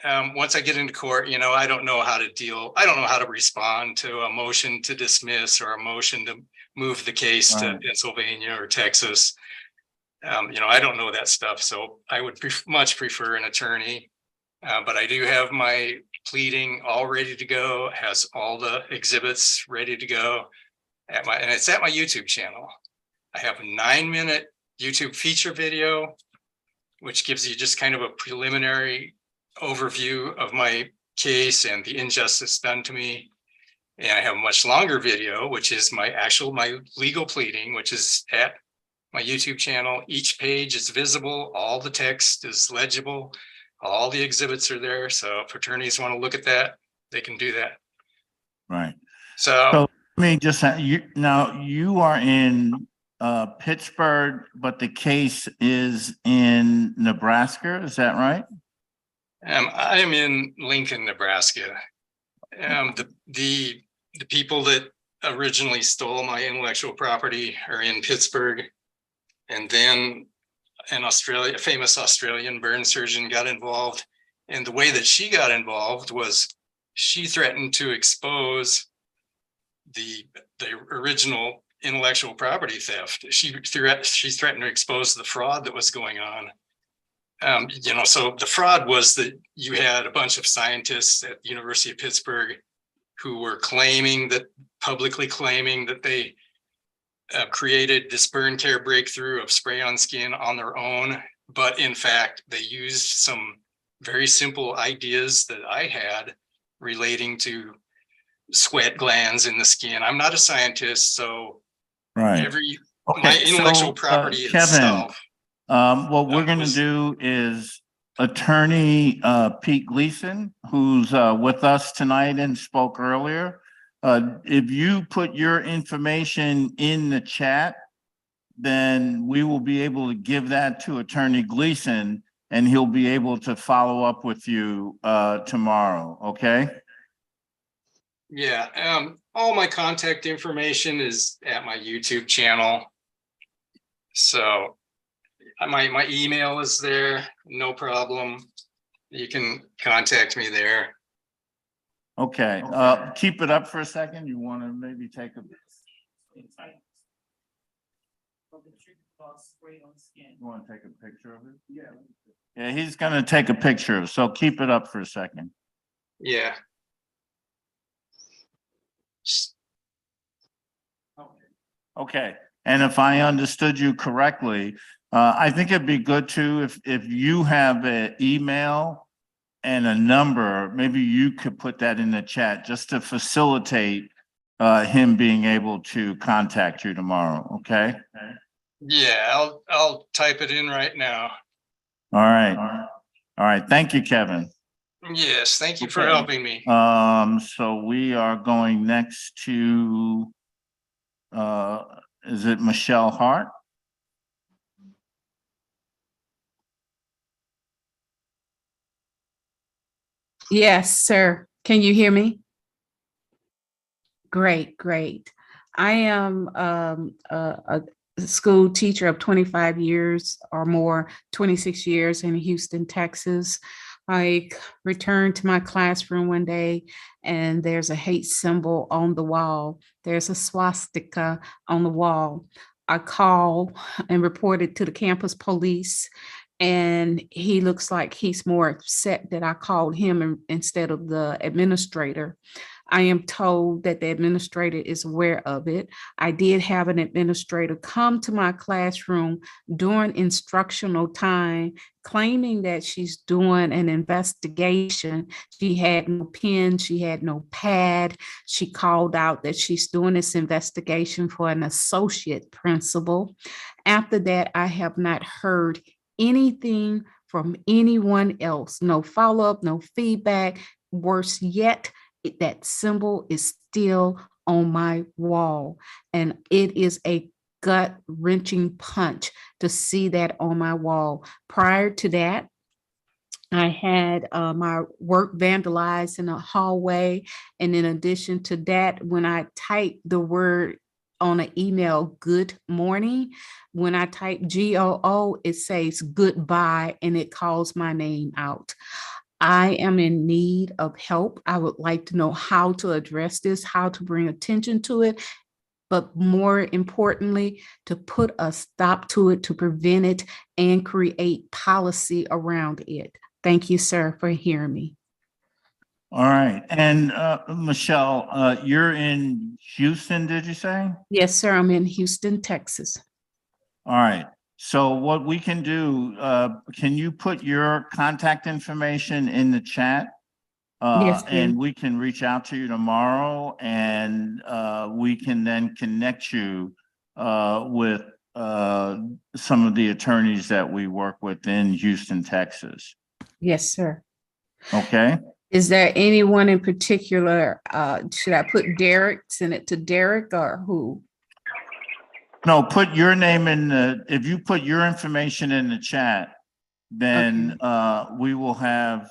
Once I get into court, you know, I don't know how to respond to a motion to dismiss or a motion to move the case to Right. Pennsylvania or Texas. You know, I don't know that stuff, so I would much prefer an attorney. But I do have my pleading all ready to go, has all the exhibits ready to go and it's at my YouTube channel. I have a 9-minute YouTube feature video, which gives you just kind of a preliminary overview of my case and the injustice done to me. And I have a much longer video, which is my legal pleading, which is at my YouTube channel. Each page is visible. All the text is legible. All the exhibits are there. So if attorneys want to look at that, they can do that. Right. So So let me just, you are in Pittsburgh, but the case is in Nebraska. Is that right? I am in Lincoln, Nebraska. The people that originally stole my intellectual property are in Pittsburgh. And then a famous Australian burn surgeon got involved. And the way that she got involved was she threatened to expose the original intellectual property theft. She threatened to expose the fraud that was going on. You know, so the fraud was that you had a bunch of scientists at the University of Pittsburgh who were publicly claiming that they created this burn care breakthrough of spray on skin on their own. But in fact, they used some very simple ideas that I had relating to sweat glands in the skin. I'm not a scientist, so Right. my intellectual property Kevin, itself. what we're going to do is Attorney Pete Gleason, who's with us tonight and spoke earlier. If you put your information in the chat, then we will be able to give that to Attorney Gleason and he'll be able to follow up with you tomorrow, okay? Yeah, all my contact information is at my YouTube channel. So my email is there, no problem. You can contact me there. Okay, keep it up for a second. You want to maybe take a. You want to take a picture of it? Yeah. Yeah, he's going to take a picture, so keep it up for a second. Yeah. Okay, and if I understood you correctly, I think it'd be good too if you have an email and a number, maybe you could put that in the chat just to facilitate him being able to contact you tomorrow, okay? Yeah, I'll type it in right now. All right. All right, thank you, Kevin. Yes, thank you for Okay. helping me. So we are going next to, is it Michelle Hart? Yes, sir. Can you hear me? Great, great. I am a school teacher of 25 years or more, 26 years in Houston, Texas. I returned to my classroom one day and there's a hate symbol on the wall. There's a swastika on the wall. I called and reported to the campus police, and he looks like he's more upset that I called him instead of the administrator. I am told that the administrator is aware of it. I did have an administrator come to my classroom during instructional time, claiming that she's doing an investigation. She had no pen, she had no pad. She called out that she's doing this investigation for an associate principal. After that, I have not heard anything from anyone else. No follow-up, no feedback. Worse yet, that symbol is still on my wall, and it is a gut-wrenching punch to see that on my wall. Prior to that, I had my work vandalized in a hallway, and in addition to that, when I typed the word on an email, good morning. When I type GOO, it says goodbye and it calls my name out. I am in need of help. I would like to know how to address this, how to bring attention to it, but more importantly, to put a stop to it, to prevent it, and create policy around it. Thank you, sir, for hearing me. All right. And Michelle, you're in Houston, did you say? Yes, sir, I'm in Houston, Texas. All right. So what we can do, can you put your contact information in the chat? Yes, And ma'am. we can reach out to you tomorrow and we can then connect you with some of the attorneys that we work with in Houston, Texas. Yes, sir. Okay? Is there anyone in particular, should I put Derek, send it to Derek or who? No, put your name in the, if you put your information in the chat, then we will have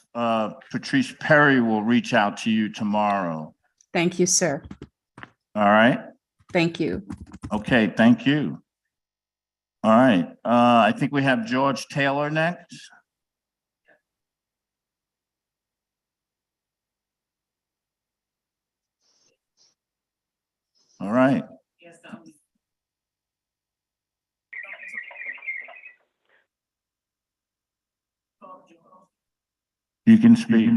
Patrice Perry will reach out to you tomorrow. Thank you, sir. All right? Thank you. Okay, thank you. All right, I think we have George Taylor next. All right. You can speak.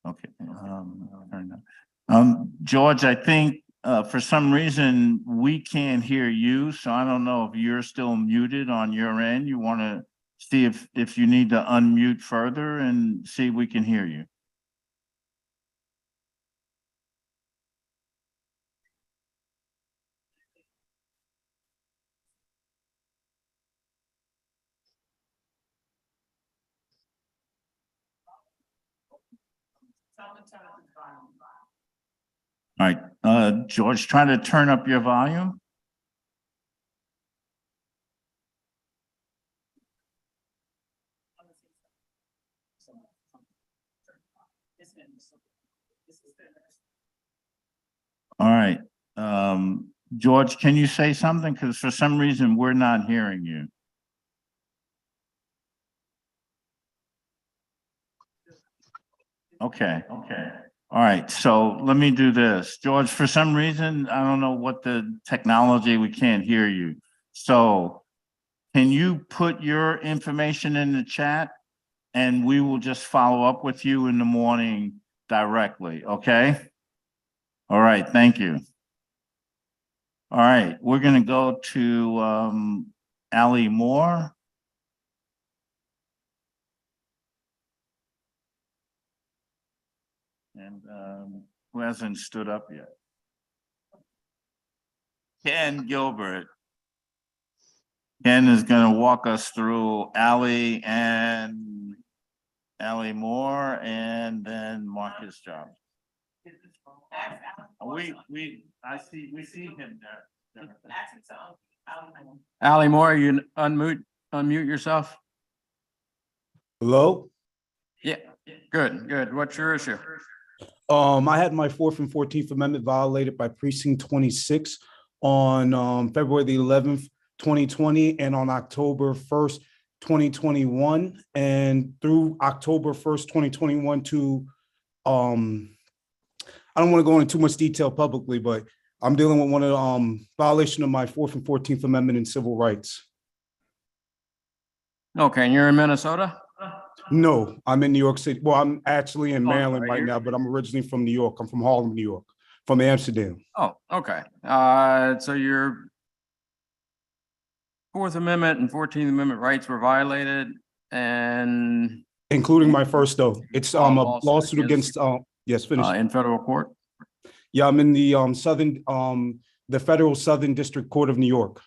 Okay. George, I think for some reason we can't hear you, so I don't know if you're still muted on your end. You want to see if you need to unmute further and see if we can hear you. All right, George, try to turn up your volume. All right, George, can you say something? Because for some reason, we're not hearing you. Okay. All right, so let me do this. George, for some reason, I don't know what the technology, we can't hear you. So can you put your information in the chat and we will just follow up with you in the morning directly, okay? All right, thank you. All right, we're gonna go to Ali Moore. And who hasn't stood up yet? Ken Gilbert. Ken is going to walk us through Ali Moore and then Marcus Jones. We see him there. Ali Moore, you unmute yourself. Hello? Yeah, good. What's your issue? I had my 4th and 14th Amendment violated by precinct 26 on February the 11th, 2020, and on October 1st, 2021, and through October 1st, 2021 to I don't want to go into too much detail publicly, but I'm dealing with one of the violation of my 4th and 14th Amendment in civil rights. Okay, and you're in Minnesota? No, I'm in New York City. Well, I'm actually in Maryland right you're- now, but I'm originally from New York. I'm from Harlem, New York, from Amsterdam. Oh, okay. So your 4th Amendment and 14th Amendment rights were violated and Including my first though. It's a lawsuit lawsuit against yes, finish. in federal court? Yeah, I'm in the the Federal Southern District Court of New York.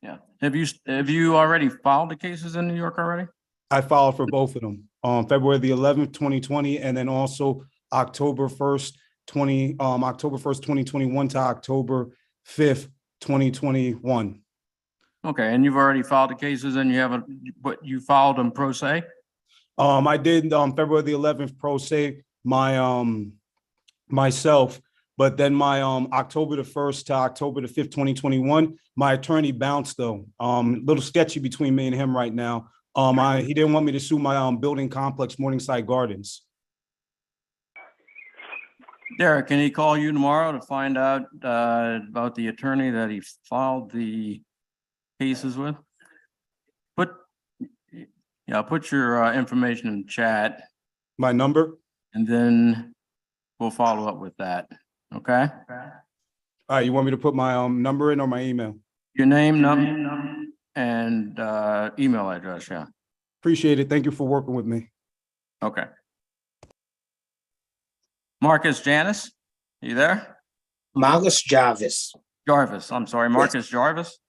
Yeah. Have you already filed the cases in New York already? I filed for both of them on February the 11th, 2020, and then also October 1st, 2021 to October 5th, 2021. Okay, and you've already filed the cases and you haven't, but you filed them pro se? I did February the 11th pro se myself, but then my October the 1st to October the 5th, 2021, my attorney bounced though. Little sketchy between me and him right now. He didn't want me to sue my building complex, Morningside Gardens. Derek, can he call you tomorrow to find out about the attorney that he filed the cases with? Put your information in chat. My number? And then we'll follow up with that, okay? All right, you want me to put my number in or my email? Your name, number, and email address, yeah. Appreciate it. Thank you for working with me. Okay. Marcus Janis, you there? Marcus Jarvis. Jarvis, I'm sorry, Marcus Jarvis?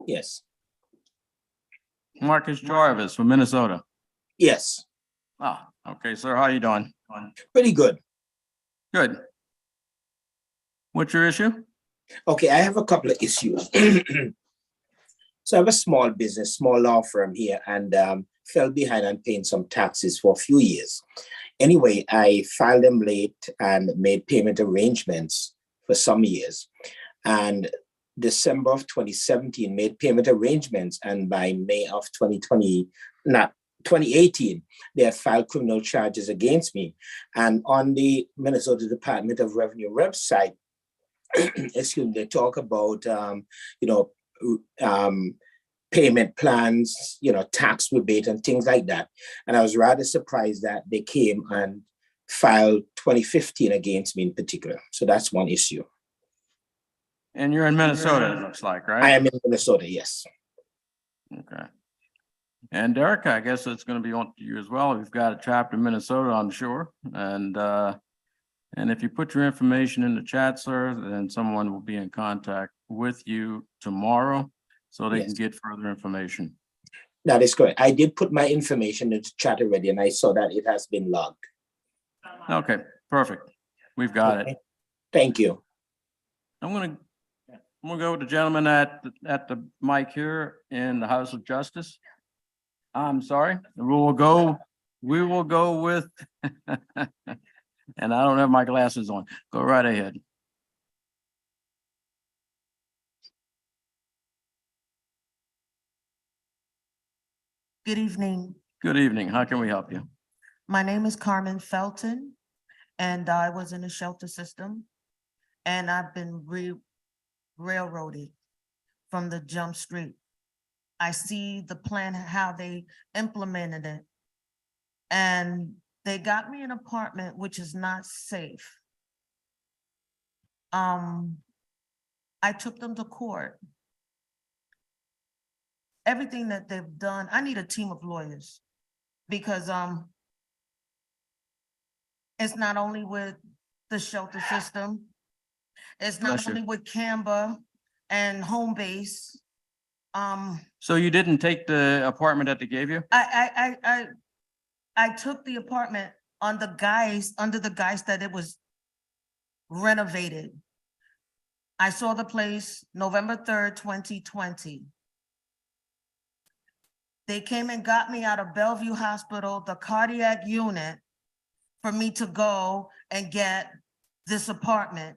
Yes. Marcus Jarvis from Minnesota. Yes. Ah, okay, sir, how you doing? Pretty good. Good. What's your issue? Okay, I have a couple of issues. So I have a small business, small law firm here, and fell behind on paying some taxes for a few years. Anyway, I filed them late and made payment arrangements for some years. And December of 2017, made payment arrangements, and by May of 2018, they had filed criminal charges against me. And on the Minnesota Department of Revenue website, excuse me, they talk about, payment plans, tax rebate and things like that. And I was rather surprised that they came and filed 2015 against me in particular. So that's one issue. And you're in Minnesota, it looks like, right? I am in Minnesota, yes. Okay. And Derek, I guess it's going to be on to you as well. We've got a chapter in Minnesota, I'm sure. And if you put your information in the chat, sir, then someone will be in contact with you tomorrow so they can get further information. That is correct. I did put my information in the chat already, and I saw that it has been logged. Okay, perfect. We've got it. Thank you. I'm gonna go with the gentleman at the mic here in the House of Justice. I'm sorry, we will go with, and I don't have my glasses on. Go right ahead. Good evening. Good evening. How can we help you? My name is Carmen Felton, and I was in the shelter system, and I've been railroaded from the Jump Street. I see the plan, how they implemented it, and they got me an apartment which is not safe. I took them to court. Everything that they've done, I need a team of lawyers because it's not only with the shelter system, it's not only with Canberra and Home Base. So you didn't take the apartment that they gave you? I took the apartment under the guise that it was renovated. I saw the place November 3rd, 2020. They came and got me out of Bellevue Hospital, the cardiac unit, for me to go and get this apartment.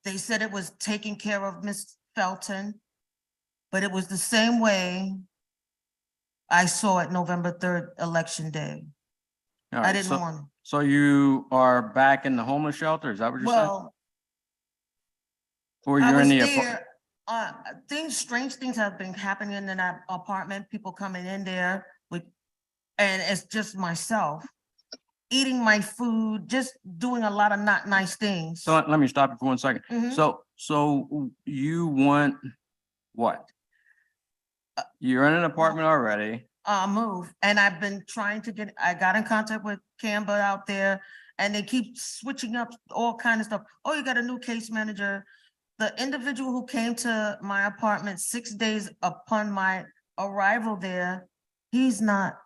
They said it was taken care of, Ms. Felton, but it was the same way I saw it November 3rd, election day. All I right, didn't want to. So you are back in the homeless shelter? Is that what you're saying? Well, Or I you're in was the there. Strange things have been happening in that apartment, people coming in there with, and it's just myself eating my food, just doing a lot of not nice things. So let me stop you for 1 second. Mhm. So you want what? You're in an apartment already. Move. And I've been trying to I got in contact with Canberra out there, and they keep switching up all kind of stuff. Oh, you got a new case manager. The individual who came to my apartment 6 days upon my arrival there, he's not.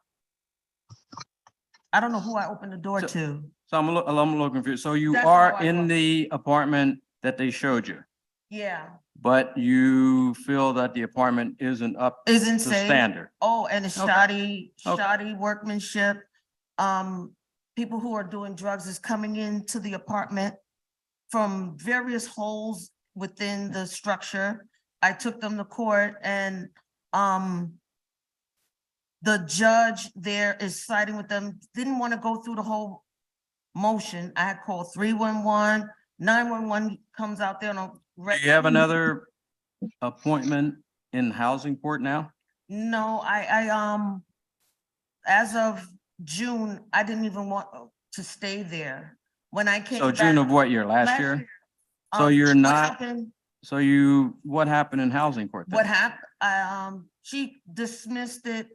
I don't know who I opened the door to. So I'm a little confused. So you That's are how I in look. the apartment that they showed you? Yeah, but you feel that the apartment isn't up to isn't safe. standard. Oh, and it's Okay. shoddy workmanship. People who are doing drugs is coming into the apartment from various holes within the structure. I took them to court and, the judge there is siding with them, didn't want to go through the whole motion. I had called 311, 911 comes out there on a. Do you have another appointment in housing court now? No, as of June, I didn't even want to stay there. When I came So back. June of what year? Last year? So you're What not, happened? what happened in housing court then? What happened? She dismissed it,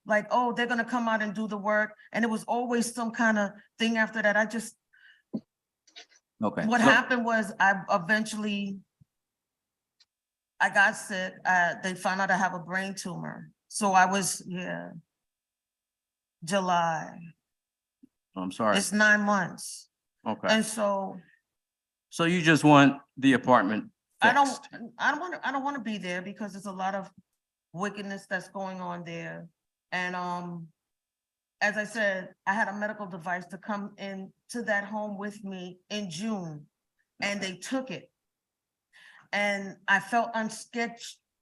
like, oh, they're gonna come out and do the work, and it was always some kind of thing after that. Okay. What so- happened was I got sick. They found out I have a brain tumor. So I was, July. I'm sorry. It's 9 months. Okay. And so So you just want the apartment I don't fixed? want to be there because there's a lot of wickedness that's going on there. And as I said, I had a medical device to come in to that home with me in June, and they took it. And I felt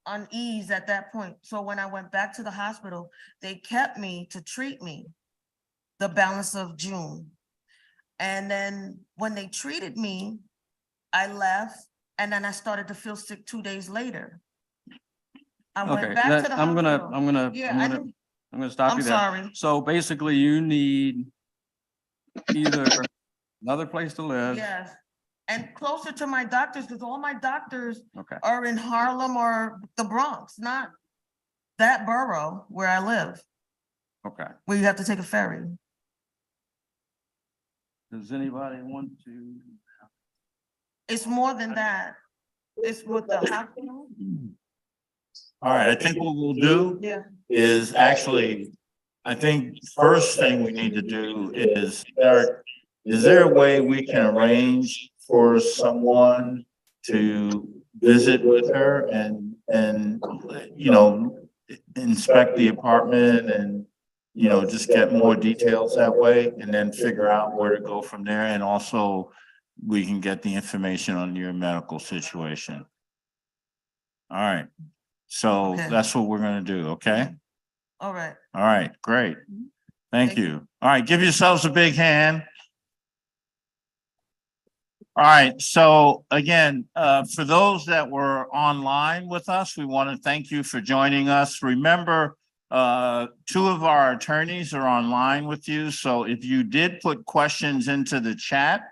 unease at that point. So when I went back to the hospital, they kept me to treat me the balance of June. And then when they treated me, I left, and then I started to feel sick 2 days later. I Okay, went back to the I'm gonna, hospital. I'm gonna, Yeah, I'm I gonna, didn't- I'm gonna stop I'm you there. sorry. So basically you need either another place to live. Yes, and closer to my doctors, because all my doctors Okay. are in Harlem or the Bronx, not that borough where I live, Okay. where you have to take a ferry. Does anybody want to? It's more than that. It's with the hospital. All right, I think what we'll do Yeah. is actually, I think first thing we need to do is, Eric, is there a way we can arrange for someone to visit with her and, you know, inspect the apartment and, you know, just get more details that way and then figure out where to go from there? And also we can get the information on your medical situation. All right, so Okay. that's what we're gonna do, okay? All right. All right, great. Thank you. All right, give yourselves a big hand. All right, so again, for those that were online with us, we want to thank you for joining us. Remember, 2 of our attorneys are online with you, so if you did put questions into the chat,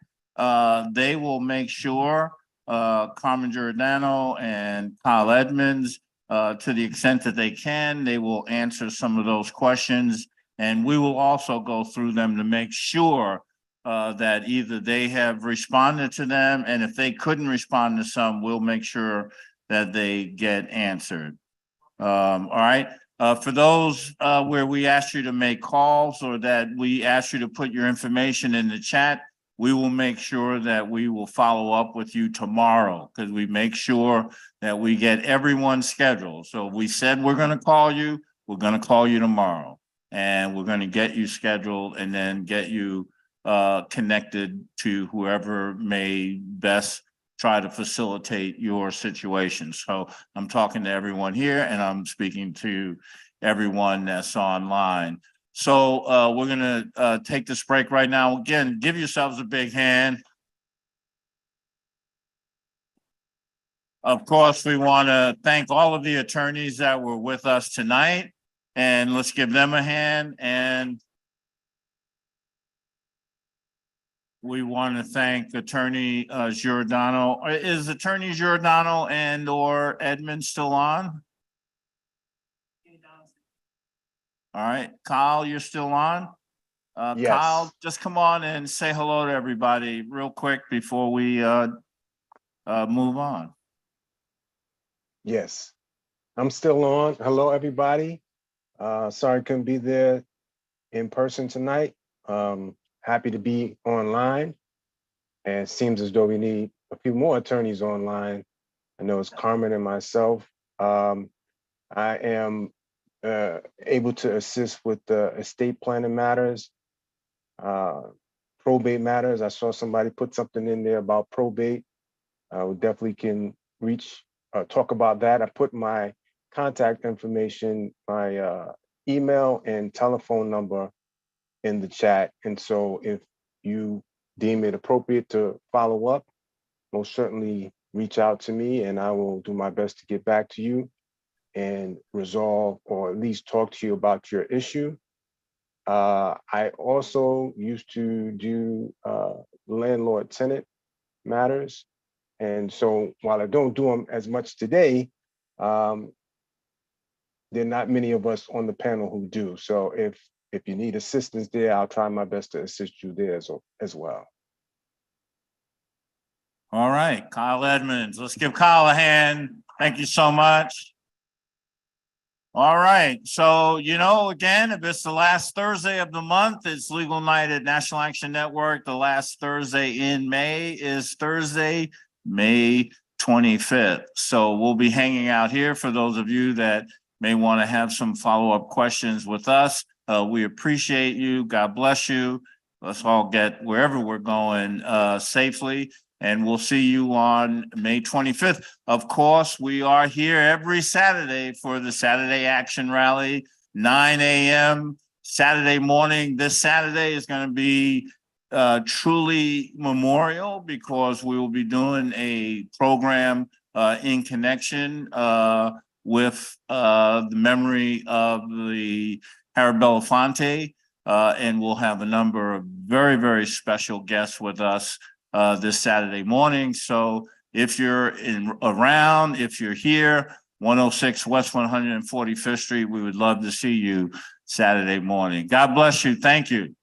they will make sure, Carmen Giordano and Kyle Edmonds, to the extent that they can, they will answer some of those questions. And we will also go through them to make sure that either they have responded to them, and if they couldn't respond to some, we'll make sure that they get answered. All right, for those where we asked you to make calls or that we asked you to put your information in the chat, we will make sure that we will follow up with you tomorrow, because we make sure that we get everyone's schedule. So we said we're gonna call you, we're gonna call you tomorrow. And we're gonna get you scheduled and then get you connected to whoever may best try to facilitate your situation. So I'm talking to everyone here and I'm speaking to everyone that's online. So we're gonna take this break right now. Again, give yourselves a big hand. Of course, we want to thank all of the attorneys that were with us tonight, and let's give them a hand. And we want to thank Attorney Giordano. Is Attorney Giordano and or Edmund still on? All right, Kyle, you're still on? Yes. Kyle, just come on and say hello to everybody real quick before we move on. Yes, I'm still on. Hello, everybody. Sorry I couldn't be there in person tonight. Happy to be online. And it seems as though we need a few more attorneys online I know it's Carmen and myself. I am able to assist with the estate planning matters, probate matters. I saw somebody put something in there about probate. We definitely can talk about that. I put my contact information, my email and telephone number in the chat. And so if you deem it appropriate to follow up, most certainly reach out to me and I will do my best to get back to you and resolve or at least talk to you about your issue. I also used to do landlord-tenant matters. And so while I don't do them as much today, there are not many of us on the panel who do. So if you need assistance there, I'll try my best to assist you there as well. All right, Kyle Edmonds. Let's give Kyle a hand. Thank you so much. All right, so, again, if it's the last Thursday of the month, it's Legal Night at National Action Network. The last Thursday in May is Thursday, May 25th. So we'll be hanging out here for those of you that may want to have some follow-up questions with us. We appreciate you. God bless you. Let's all get wherever we're going safely. And we'll see you on May 25th. Of course, we are here every Saturday for the Saturday Action Rally, 9 a.m. Saturday morning. This Saturday is going to be truly memorial because we will be doing a program in connection with the memory of the Harry Belafonte. And we'll have a number of very, very special guests with us this Saturday morning. So if you're around, if you're here, 106 West 145th Street, we would love to see you Saturday morning. God bless you. Thank you.